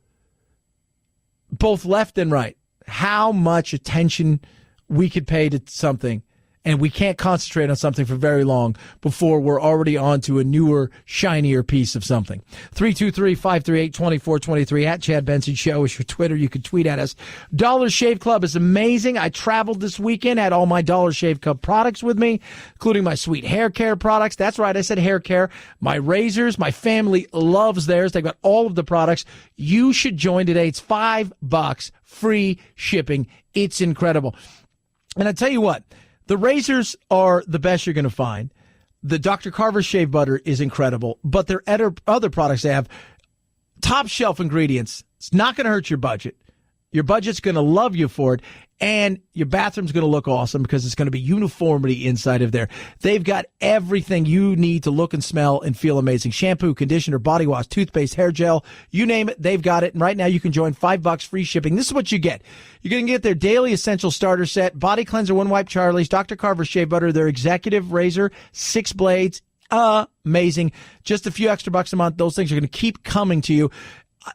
both left and right, how much attention we could pay to something. And we can't concentrate on something for very long before we're already on to a newer, shinier piece of something. 323-538-2423 at Chad Benson Show is your Twitter. You can tweet at us. Dollar Shave Club is amazing. I traveled this weekend, had all my Dollar Shave Club products with me, including my sweet hair care products. That's right, I said hair care. My razors, my family loves theirs. They've got all of the products. You should join today. It's $5, free shipping. It's incredible. And I tell you what, the razors are the best you're going to find. The Dr. Carver shave butter is incredible, but their other products they have top shelf ingredients. It's not going to hurt your budget. Your budget's going to love you for it, and your bathroom's going to look awesome because it's going to be uniformity inside of there. They've got everything you need to look and smell and feel amazing. Shampoo, conditioner, body wash, toothpaste, hair gel, you name it, they've got it. And right now you can join $5 free shipping. This is what you get. You're going to get their daily essential starter set, body cleanser, one wipe Charlie's, Dr. Carver shave butter, their executive razor, 6 blades. Amazing. Just a few extra bucks a month. Those things are going to keep coming to you.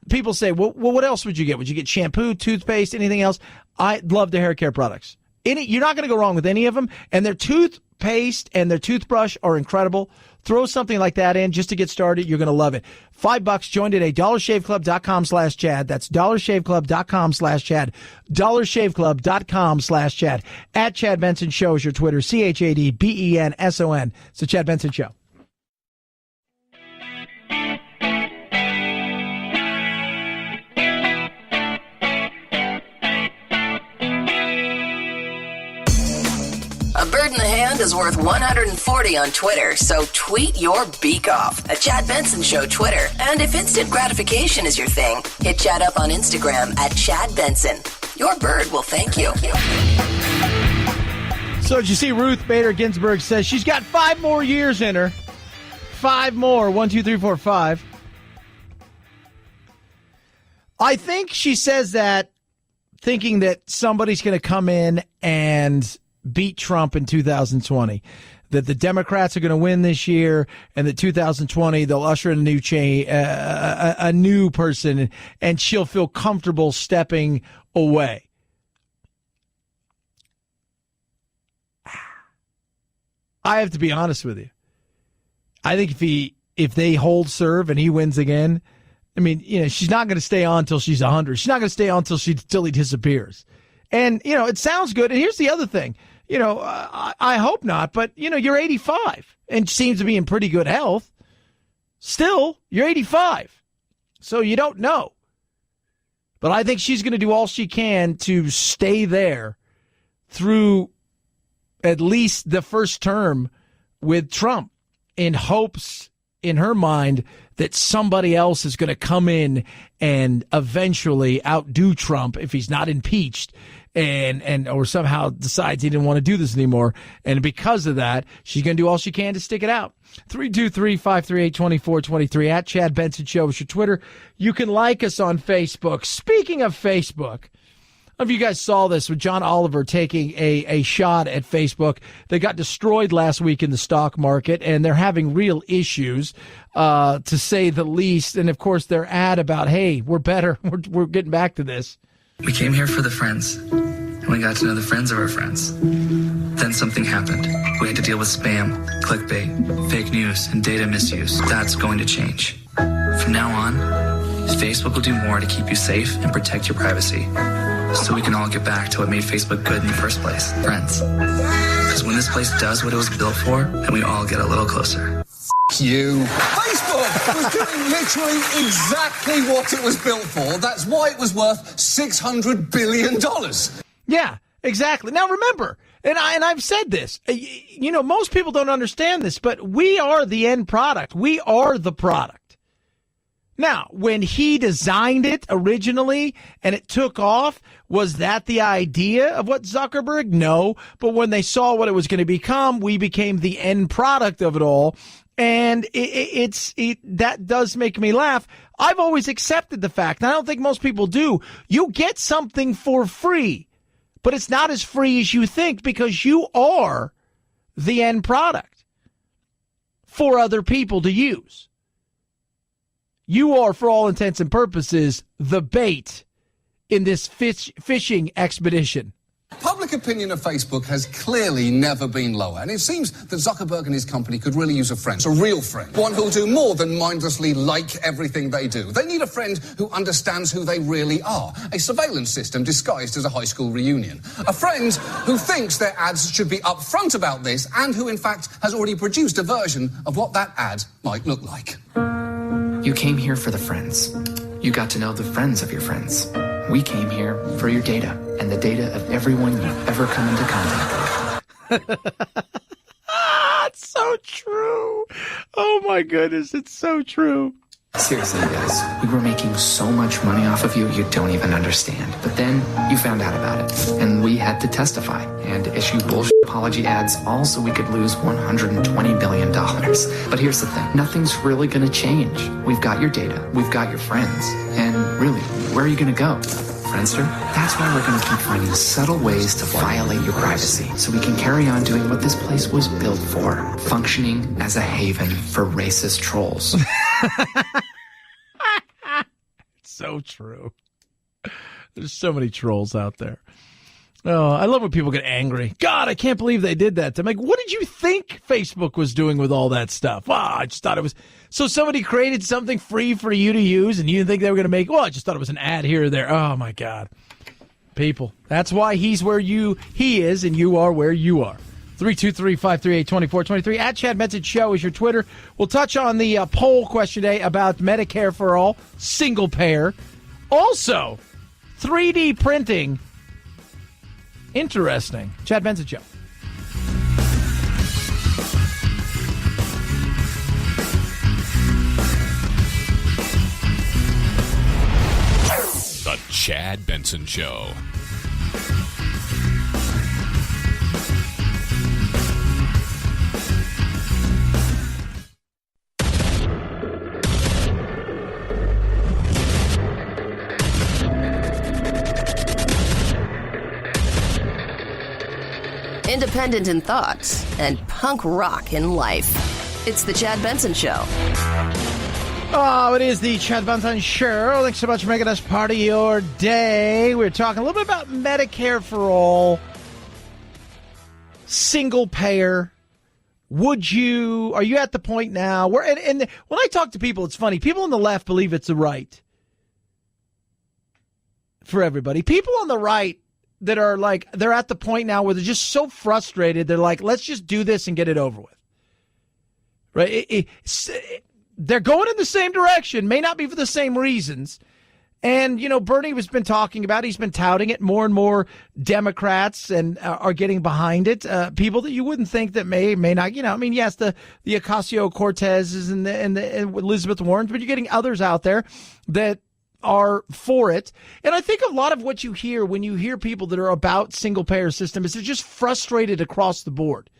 People say, well, what else would you get? Would you get shampoo, toothpaste, anything else? I love their hair care products. You're not going to go wrong with any of them. And their toothpaste and their toothbrush are incredible. Throw something like that in just to get started. You're going to love it. $5. Join today. DollarShaveClub.com/Chad. That's DollarShaveClub.com/Chad. DollarShaveClub.com/Chad. At Chad Benson Show is your Twitter. ChadBenson. It's the Chad Benson Show. A bird in the hand is worth 140 on Twitter, so tweet your beak off at Chad Benson Show Twitter. And if instant gratification is your thing, hit Chad up on Instagram at Chad Benson. Your bird will thank you. So did you see Ruth Bader Ginsburg says she's got 5 more years in her. 5 more. 1, 2, 3, 4, 5. I think she says that thinking that somebody's going to come in and beat Trump in 2020, that the Democrats are going to win this year, and that 2020 they'll usher in a new person, and she'll feel comfortable stepping away. I have to be honest with you. I think if they hold serve and he wins again, I mean, she's not going to stay on until she's 100. She's not going to stay on until he disappears. And it sounds good. And here's the other thing. I hope not, but, you're 85 and seems to be in pretty good health. Still, you're 85. So you don't know. But I think she's going to do all she can to stay there through at least the first term with Trump, in hopes in her mind that somebody else is going to come in and eventually outdo Trump if he's not impeached and or somehow decides he didn't want to do this anymore. And because of that, she's going to do all she can to stick it out. 323-538-2423 at Chad Benson Show is your Twitter. You can like us on Facebook. Speaking of Facebook, I don't know if you guys saw this with John Oliver taking a shot at Facebook. They got destroyed last week in the stock market, and they're having real issues, to say the least. And, of course, their ad about, hey, we're better. We're getting back to this. We came here for the friends, and we got to know the friends of our friends. Then something happened. We had to deal with spam, clickbait, fake news, and data misuse. That's going to change. From now on, Facebook will do more to keep you safe and protect your privacy. so we can all get back to what made Facebook good in the first place, friends. Because when this place does what it was built for, then we all get a little closer. You. Facebook was doing literally exactly what it was built for. That's why it was worth $600 billion. Yeah, exactly. Now remember, and I've said this, most people don't understand this, but we are the end product. We are the product. Now, when he designed it originally and it took off, was that the idea of what Zuckerberg? No. But when they saw what it was going to become, we became the end product of it all. And that does make me laugh. I've always accepted the fact, and I don't think most people do, you get something for free, but it's not as free as you think because you are the end product for other people to use. You are, for all intents and purposes, the bait in this fishing expedition. Public opinion of Facebook has clearly never been lower, and it seems that Zuckerberg and his company could really use a friend, a real friend, one who'll do more than mindlessly like everything they do. They need a friend who understands who they really are, a surveillance system disguised as a high school reunion, a friend who thinks their ads should be upfront about this and who, in fact, has already produced a version of what that ad might look like. You came here for the friends. You got to know the friends of your friends. We came here for your data and the data of everyone you've ever come into contact with. It's so true. Oh, my goodness. It's so true. Seriously, you guys, we were making so much money off of you, you don't even understand. But then you found out about it, and we had to testify and issue bullshit apology ads, all so we could lose $120 billion. But here's the thing, nothing's really going to change. We've got your data, we've got your friends, and really, where are you going to go? Friendster? That's why we're going to keep finding subtle ways to violate your privacy, so we can carry on doing what this place was built for, functioning as a haven for racist trolls. So true. There's so many trolls out there. Oh, I love when people get angry. God, I can't believe they did that. I'm like, what did you think Facebook was doing with all that stuff? I just thought it was... So somebody created something free for you to use, and you didn't think they were going to make... Well, I just thought it was an ad here or there. Oh, my God. People. That's why he's where he is, and you are where you are. 323-538-2423. At Chad Benson Show is your Twitter. We'll touch on the poll question today about Medicare for all, single payer. Also, 3D printing. Interesting. Chad Benson Show. The Chad Benson Show. Independent in thoughts and punk rock in life. It's the Chad Benson Show. Oh, it is the Chad Benson Show. Thanks so much for making us part of your day. We're talking a little bit about Medicare for all, single payer. Are you at the point now where, and when I talk to people, it's funny. People on the left believe it's the right for everybody. People on the right that are like, they're at the point now where they're just so frustrated. They're like, let's just do this and get it over with. Right? They're going in the same direction, may not be for the same reasons. And, Bernie has been talking about, he's been touting it. More and more Democrats and are getting behind it. People that you wouldn't think that may not, yes, the Ocasio-Cortezes and the Elizabeth Warrens, but you're getting others out there that are for it. And I think a lot of what you hear when you hear people that are about single-payer system is they're just frustrated across the board.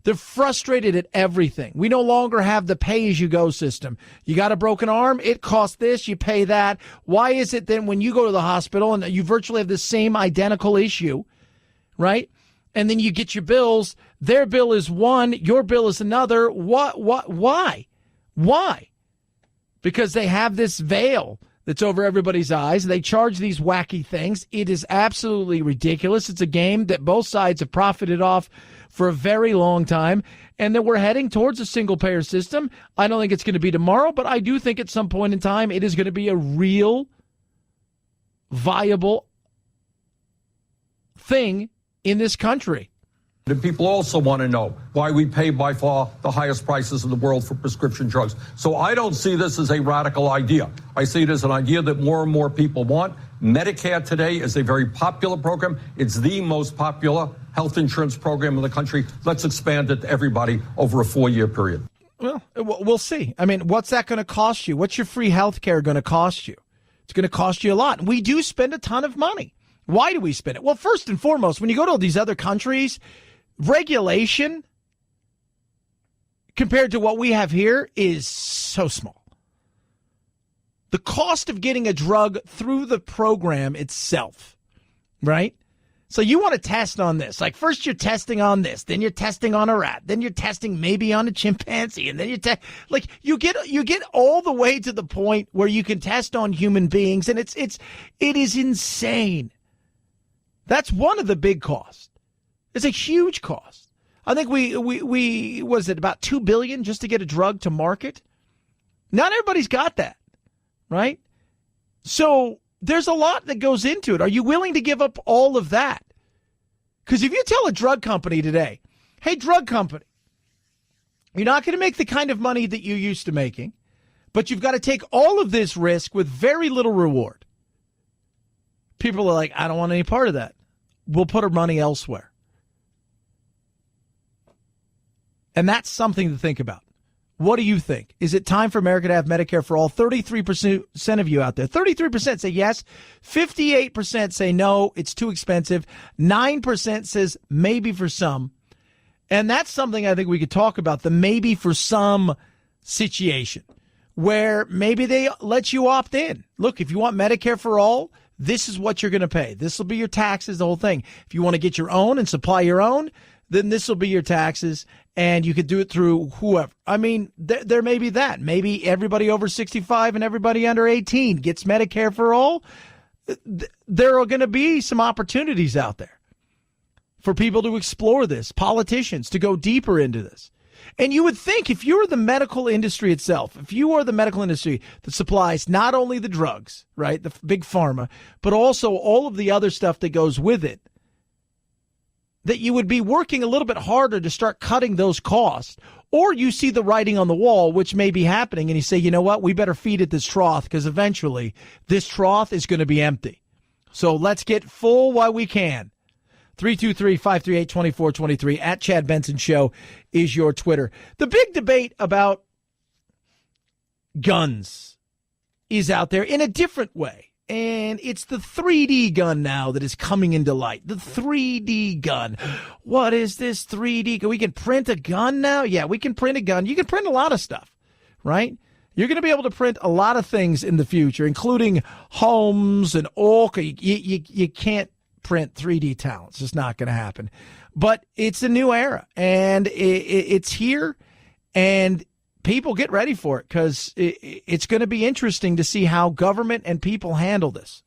They're frustrated at everything. We no longer have the pay-as-you-go system. You got a broken arm, it costs this, you pay that. Why is it then when you go to the hospital and you virtually have the same identical issue, right? And then you get your bills, their bill is one, your bill is another. Why? Because they have this veil that's over everybody's eyes. They charge these wacky things. It is absolutely ridiculous. It's a game that both sides have profited off for a very long time, and that we're heading towards a single-payer system. I don't think it's going to be tomorrow, but I do think at some point in time it is going to be a real, viable thing in this country. And people also want to know why we pay by far the highest prices in the world for prescription drugs. So I don't see this as a radical idea. I see it as an idea that more and more people want. Medicare today is a very popular program. It's the most popular health insurance program in the country. Let's expand it to everybody over a 4-year period. Well, we'll see. I mean, what's that going to cost you? What's your free health care going to cost you? It's going to cost you a lot. We do spend a ton of money. Why do we spend it? Well, first and foremost, when you go to all these other countries, regulation compared to what we have here is so small. The cost of getting a drug through the program itself, right? So you want to test on this. Like first you're testing on this, then you're testing on a rat, then you're testing maybe on a chimpanzee, and then you get all the way to the point where you can test on human beings, and it is insane. That's one of the big costs. It's a huge cost. I think we was it about $2 billion just to get a drug to market? Not everybody's got that, right? So there's a lot that goes into it. Are you willing to give up all of that? Because if you tell a drug company today, hey, drug company, you're not going to make the kind of money that you used to making, but you've got to take all of this risk with very little reward. People are like, I don't want any part of that. We'll put our money elsewhere. And that's something to think about. What do you think? Is it time for America to have Medicare for all? 33% of you out there. 33% say yes. 58% say no, it's too expensive. 9% says maybe for some. And that's something I think we could talk about, the maybe for some situation where maybe they let you opt in. Look, if you want Medicare for all, this is what you're going to pay. This will be your taxes, the whole thing. If you want to get your own and supply your own, then this will be your taxes, and you could do it through whoever. I mean, there may be that. Maybe everybody over 65 and everybody under 18 gets Medicare for all. There are going to be some opportunities out there for people to explore this, politicians to go deeper into this. And you would think if you're the medical industry itself, if you are the medical industry that supplies not only the drugs, right, the big pharma, but also all of the other stuff that goes with it, that you would be working a little bit harder to start cutting those costs. Or you see the writing on the wall, which may be happening, and you say, you know what, we better feed it this trough because eventually this trough is going to be empty. So let's get full while we can. 323-538-2423 at Chad Benson Show is your Twitter. The big debate about guns is out there in a different way. And it's the 3D gun now that is coming into light. The 3D gun. What is this 3D? We can print a gun now? Yeah, we can print a gun. You can print a lot of stuff, right? You're going to be able to print a lot of things in the future, including homes and all. You can't print 3D towels. It's just not going to happen. But it's a new era, and it's here, and people get ready for it because it's going to be interesting to see how government and people handle this.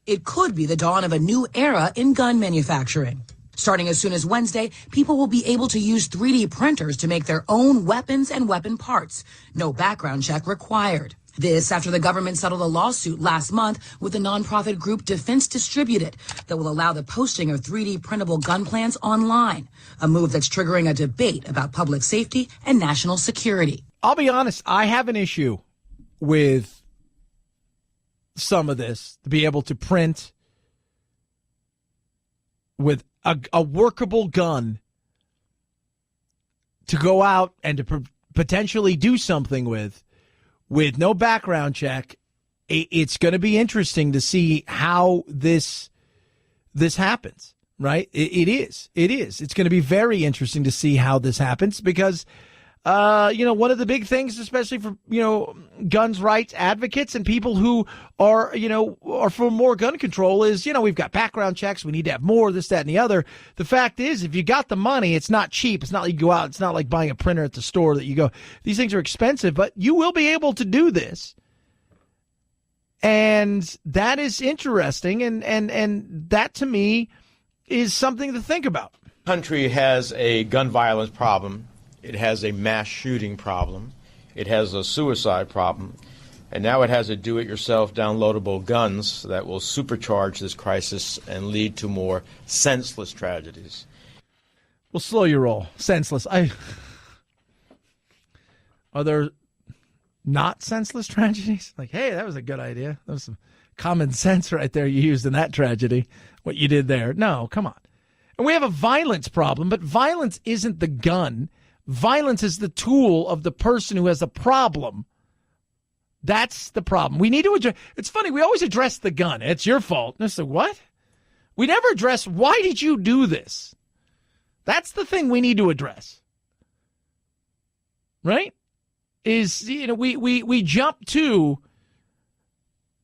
It could be the dawn of a new era in gun manufacturing. Starting as soon as Wednesday, people will be able to use 3D printers to make their own weapons and weapon parts. No background check required. This after the government settled a lawsuit last month with the nonprofit group Defense Distributed that will allow the posting of 3D printable gun plans online, a move that's triggering a debate about public safety and national security. I'll be honest, I have an issue with some of this, to be able to print with a workable gun to go out and to potentially do something with no background check. It's going to be interesting to see how this happens, right? It is. It's going to be very interesting to see how this happens because one of the big things, especially for, guns rights advocates and people who are for more gun control is, we've got background checks. We need to have more, this, that, and the other. The fact is, if you got the money, it's not cheap. It's not like you go out. It's not like buying a printer at the store that you go, these things are expensive, but you will be able to do this. And that is interesting. And that to me is something to think about. Country has a gun violence problem. It has a mass shooting problem. It has a suicide problem. And now it has a do-it-yourself downloadable guns that will supercharge this crisis and lead to more senseless tragedies. Well, slow your roll. Senseless. Are there not senseless tragedies? Like, hey, that was a good idea. That was some common sense right there you used in that tragedy, what you did there. No, come on. And we have a violence problem, but violence isn't the gun. Violence is the tool of the person who has a problem. That's the problem. We need to address. It's funny. We always address the gun. It's your fault. And it's like, what? We never address, why did you do this? That's the thing we need to address. Right? Is, we jump to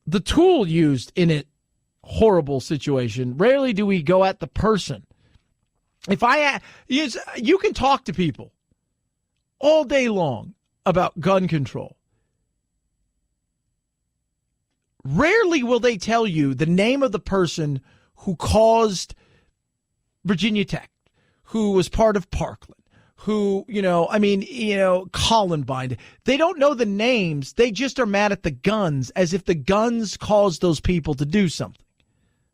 the tool used in a horrible situation. Rarely do we go at the person. You can talk to people all day long about gun control. Rarely will they tell you the name of the person who caused Virginia Tech, who was part of Parkland, who, Columbine. They don't know the names. They just are mad at the guns as if the guns caused those people to do something.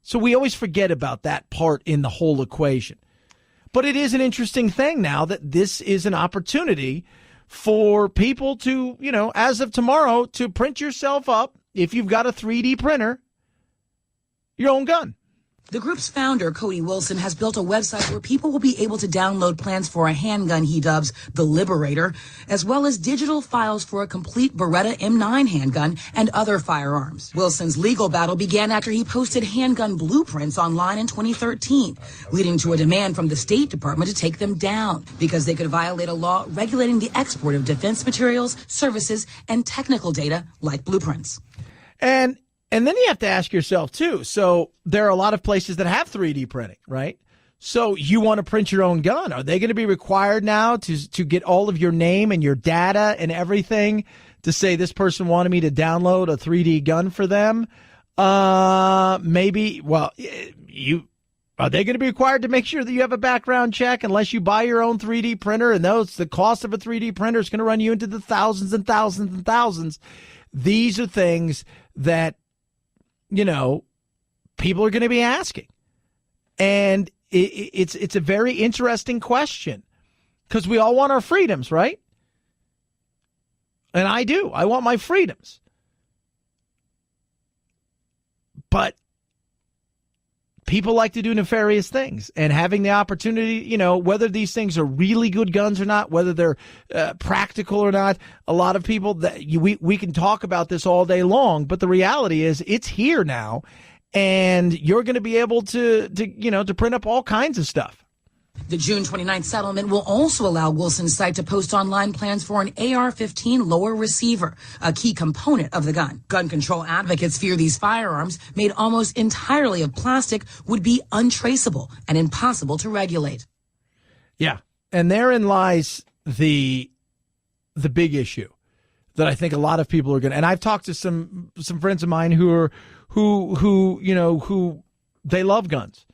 So we always forget about that part in the whole equation. But it is an interesting thing now that this is an opportunity for people to, as of tomorrow, to print yourself up, if you've got a 3D printer, your own gun. The group's founder, Cody Wilson, has built a website where people will be able to download plans for a handgun he dubs the Liberator, as well as digital files for a complete Beretta M9 handgun and other firearms. Wilson's legal battle began after he posted handgun blueprints online in 2013, leading to a demand from the State Department to take them down because they could violate a law regulating the export of defense materials, services, and technical data like blueprints. And then you have to ask yourself, too, so there are a lot of places that have 3D printing, right? So you want to print your own gun. Are they going to be required now to get all of your name and your data and everything to say this person wanted me to download a 3D gun for them? Maybe. Well, are they going to be required to make sure that you have a background check unless you buy your own 3D printer? And the cost of a 3D printer is going to run you into the thousands and thousands and thousands. These are things that, people are going to be asking. And it's a very interesting question because we all want our freedoms, right? And I do. I want my freedoms. But people like to do nefarious things, and having the opportunity, whether these things are really good guns or not, whether they're practical or not, a lot of people we can talk about this all day long, but the reality is it's here now, and you're going to be able to print up all kinds of stuff. The June 29th settlement will also allow Wilson's site to post online plans for an AR-15 lower receiver, a key component of the gun. Gun control advocates fear these firearms, made almost entirely of plastic, would be untraceable and impossible to regulate. Yeah, and therein lies the big issue that I think a lot of people are going to. And I've talked to some friends of mine who they love guns.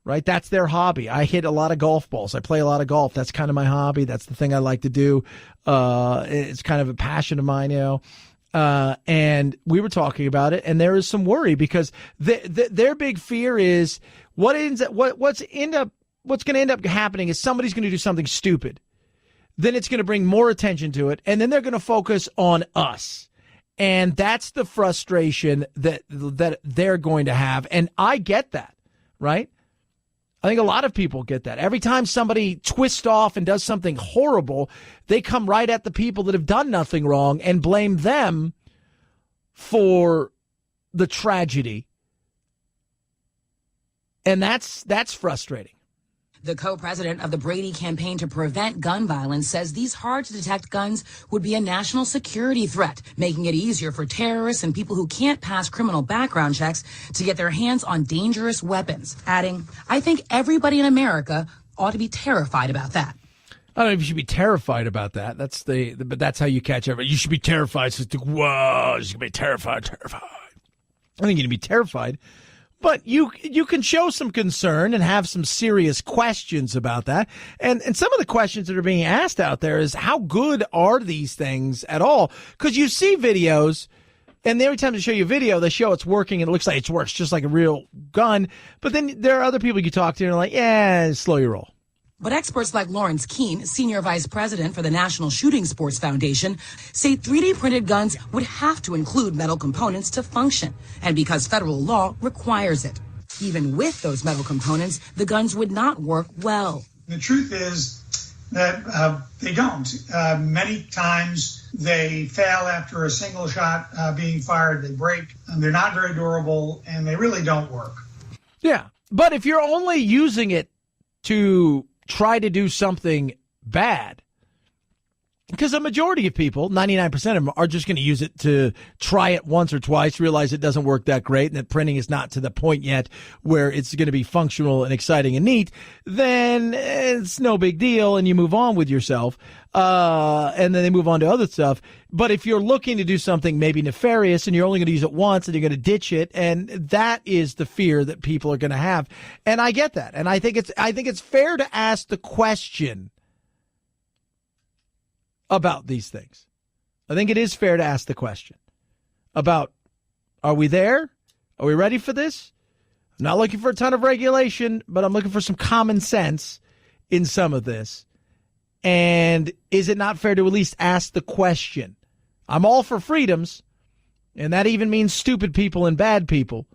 Right? That's their hobby. I hit a lot of golf balls. I play a lot of golf. That's kind of my hobby. That's the thing I like to do. It's kind of a passion of mine, and we were talking about it, and there is some worry because their big fear is what's going to end up happening is somebody's going to do something stupid. Then it's going to bring more attention to it, and then they're going to focus on us. And that's the frustration that they're going to have. And I get that, right? I think a lot of people get that. Every time somebody twists off and does something horrible, they come right at the people that have done nothing wrong and blame them for the tragedy. And that's frustrating. The co-president of the Brady Campaign to Prevent Gun Violence says these hard-to-detect guns would be a national security threat, making it easier for terrorists and people who can't pass criminal background checks to get their hands on dangerous weapons. Adding, I think everybody in America ought to be terrified about that. I don't know if you should be terrified about that. But that's how you catch everybody. You should be terrified. So whoa, you should be terrified. I think you need to be terrified. But you can show some concern and have some serious questions about that. And some of the questions that are being asked out there is how good are these things at all? Because you see videos And every time they show you a video, they show it's working and it looks like it works just like a real gun. But then there are other people you talk to and are like, yeah, slow your roll. But experts like Lawrence Keene, Senior Vice President for the National Shooting Sports Foundation, say 3D printed guns would have to include metal components to function, and because federal law requires it. Even with those metal components, the guns would not work well. The truth is that they don't. Many times they fail after a single shot being fired. They break. They're not very durable, and they really don't work. Yeah, but if you're only using it to try to do something bad, because a majority of people, 99% of them, are just going to use it to try it once or twice, realize it doesn't work that great, and that printing is not to the point yet where it's going to be functional and exciting and neat, then it's no big deal, and you move on with yourself, and then they move on to other stuff. But if you're looking to do something maybe nefarious, and you're only going to use it once, and you're going to ditch it, and that is the fear that people are going to have. And I get that, and I think it's fair to ask the question about these things. I think it is fair to ask the question about, are we there? Are we ready for this? I'm not looking for a ton of regulation, but I'm looking for some common sense in some of this. And is it not fair to at least ask the question? I'm all for freedoms, and that even means stupid people and bad people.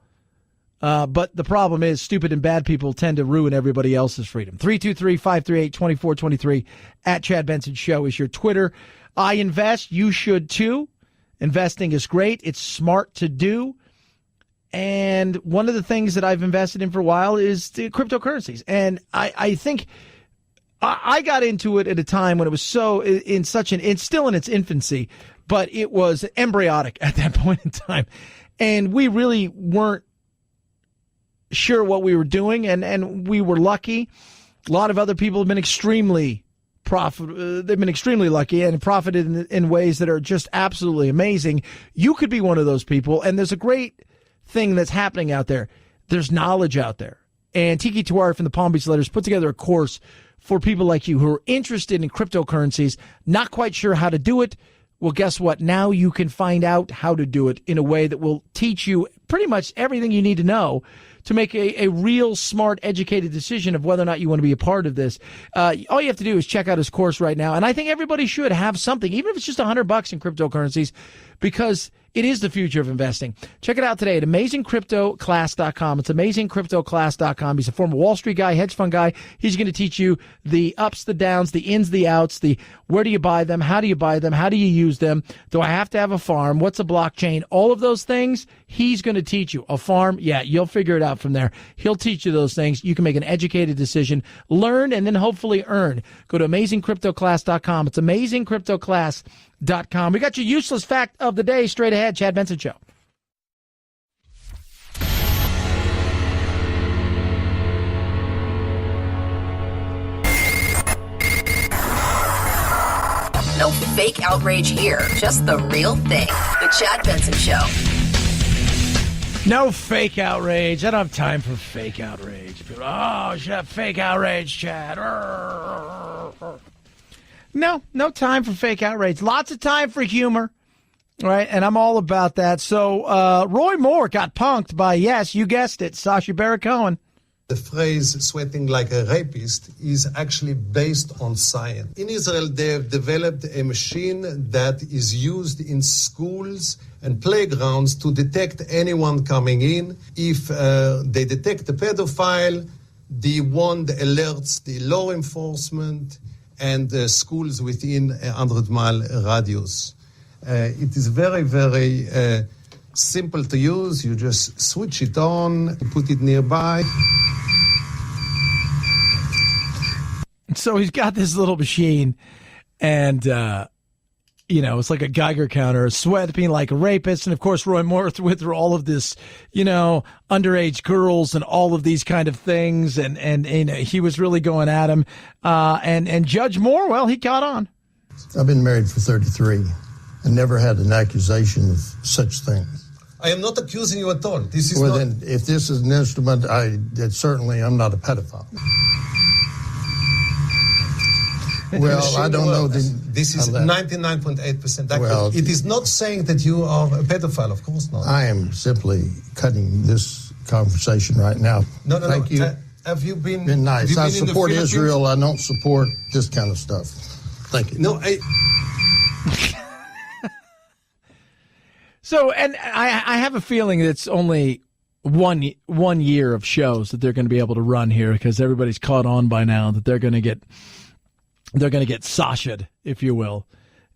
But the problem is stupid and bad people tend to ruin everybody else's freedom. 323-538-2423 at Chad Benson Show is your Twitter. I invest. You should too. Investing is great. It's smart to do. And one of the things that I've invested in for a while is the cryptocurrencies. And I think I got into it at a time when it was it's still in its infancy, but it was embryonic at that point in time. And we really weren't sure what we were doing, and we were lucky. A lot of other people have been extremely lucky and profited in ways that are just absolutely amazing. You could be one of those people, and there's a great thing that's happening out there. There's knowledge out there. And Tiki Tuari from the Palm Beach Letters put together a course for people like you who are interested in cryptocurrencies, not quite sure how to do it. Well, guess what? Now you can find out how to do it in a way that will teach you pretty much everything you need to know to make a real smart, educated decision of whether or not you want to be a part of this. All you have to do is check out his course right now. And I think everybody should have something, even if it's just $100 in cryptocurrencies, because it is the future of investing. Check it out today at AmazingCryptoClass.com. It's AmazingCryptoClass.com. He's a former Wall Street guy, hedge fund guy. He's going to teach you the ups, the downs, the ins, the outs, the where do you buy them, how do you buy them, how do you use them, do I have to have a farm, what's a blockchain, all of those things. He's going to teach you. A farm, yeah, you'll figure it out from there. He'll teach you those things. You can make an educated decision, learn, and then hopefully earn. Go to AmazingCryptoClass.com. It's AmazingCryptoClass.com. We got your useless fact of the day straight ahead. Chad Benson Show. No fake outrage here, just the real thing. The Chad Benson Show. No fake outrage. I don't have time for fake outrage. People, oh, fake outrage, Chad. No time for fake outrage. Lots of time for humor. Right, and I'm all about that. So Roy Moore got punked by, yes, you guessed it, Sacha Baron Cohen. The phrase sweating like a rapist is actually based on science. In Israel, they have developed a machine that is used in schools and playgrounds to detect anyone coming in. If they detect a pedophile, the wand alerts the law enforcement and schools within a 100-mile radius. It is very, very simple to use. You just switch it on, put it nearby. So he's got this little machine, and, it's like a Geiger counter, sweat being like a rapist. And, of course, Roy Moore went through all of this, underage girls and all of these kind of things. And he was really going at him. And Judge Moore, well, he caught on. I've been married for 33 and never had an accusation of such things. I am not accusing you at all. This is then, if this is an instrument, I'm not a pedophile. Well, I don't know. This is 99.8%. Well, it is not saying that you are a pedophile, of course not. I am simply cutting this conversation right now. No. Thank you. Have you been nice? I been support Israel. I don't support this kind of stuff. Thank you. No, So, and I have a feeling it's only one year of shows that they're going to be able to run here because everybody's caught on by now that they're going to get Sasha'd, if you will.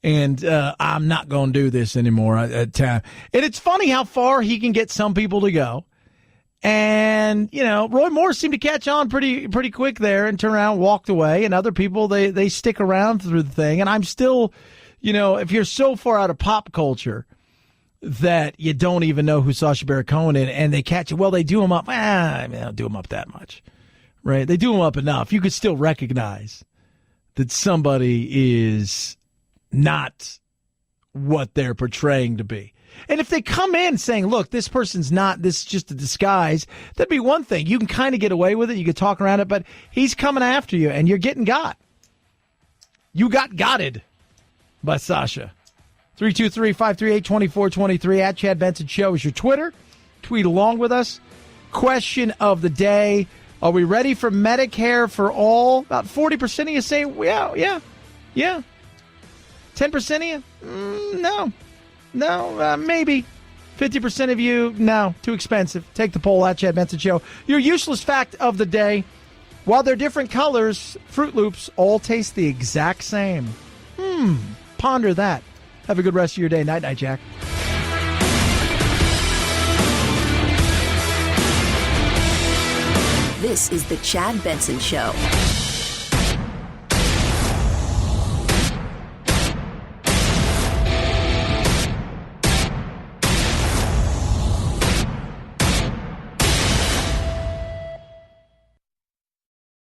And I'm not going to do this anymore at time. And it's funny how far he can get some people to go. And, Roy Moore seemed to catch on pretty quick there and turn around and walked away. And other people, they stick around through the thing. And I'm still, if you're so far out of pop culture that you don't even know who Sacha Baron Cohen is, and they catch it, well, they do him up. They don't do him up that much, right? They do him up enough. You could still recognize that somebody is not what they're portraying to be. And if they come in saying, look, this person's not, this is just a disguise, that'd be one thing. You can kind of get away with it. You could talk around it, but he's coming after you and you're getting got. You got gotted by Sasha. 323-538-2423 at Chad Benson Show is your Twitter. Tweet along with us. Question of the day. Are we ready for Medicare for all? About 40% of you say, yeah. 10% of you? No, maybe. 50% of you, no, too expensive. Take the poll at Chad Benson Show. Your useless fact of the day. While they're different colors, Fruit Loops all taste the exact same. Ponder that. Have a good rest of your day. Night, Jack. This is the Chad Benson Show.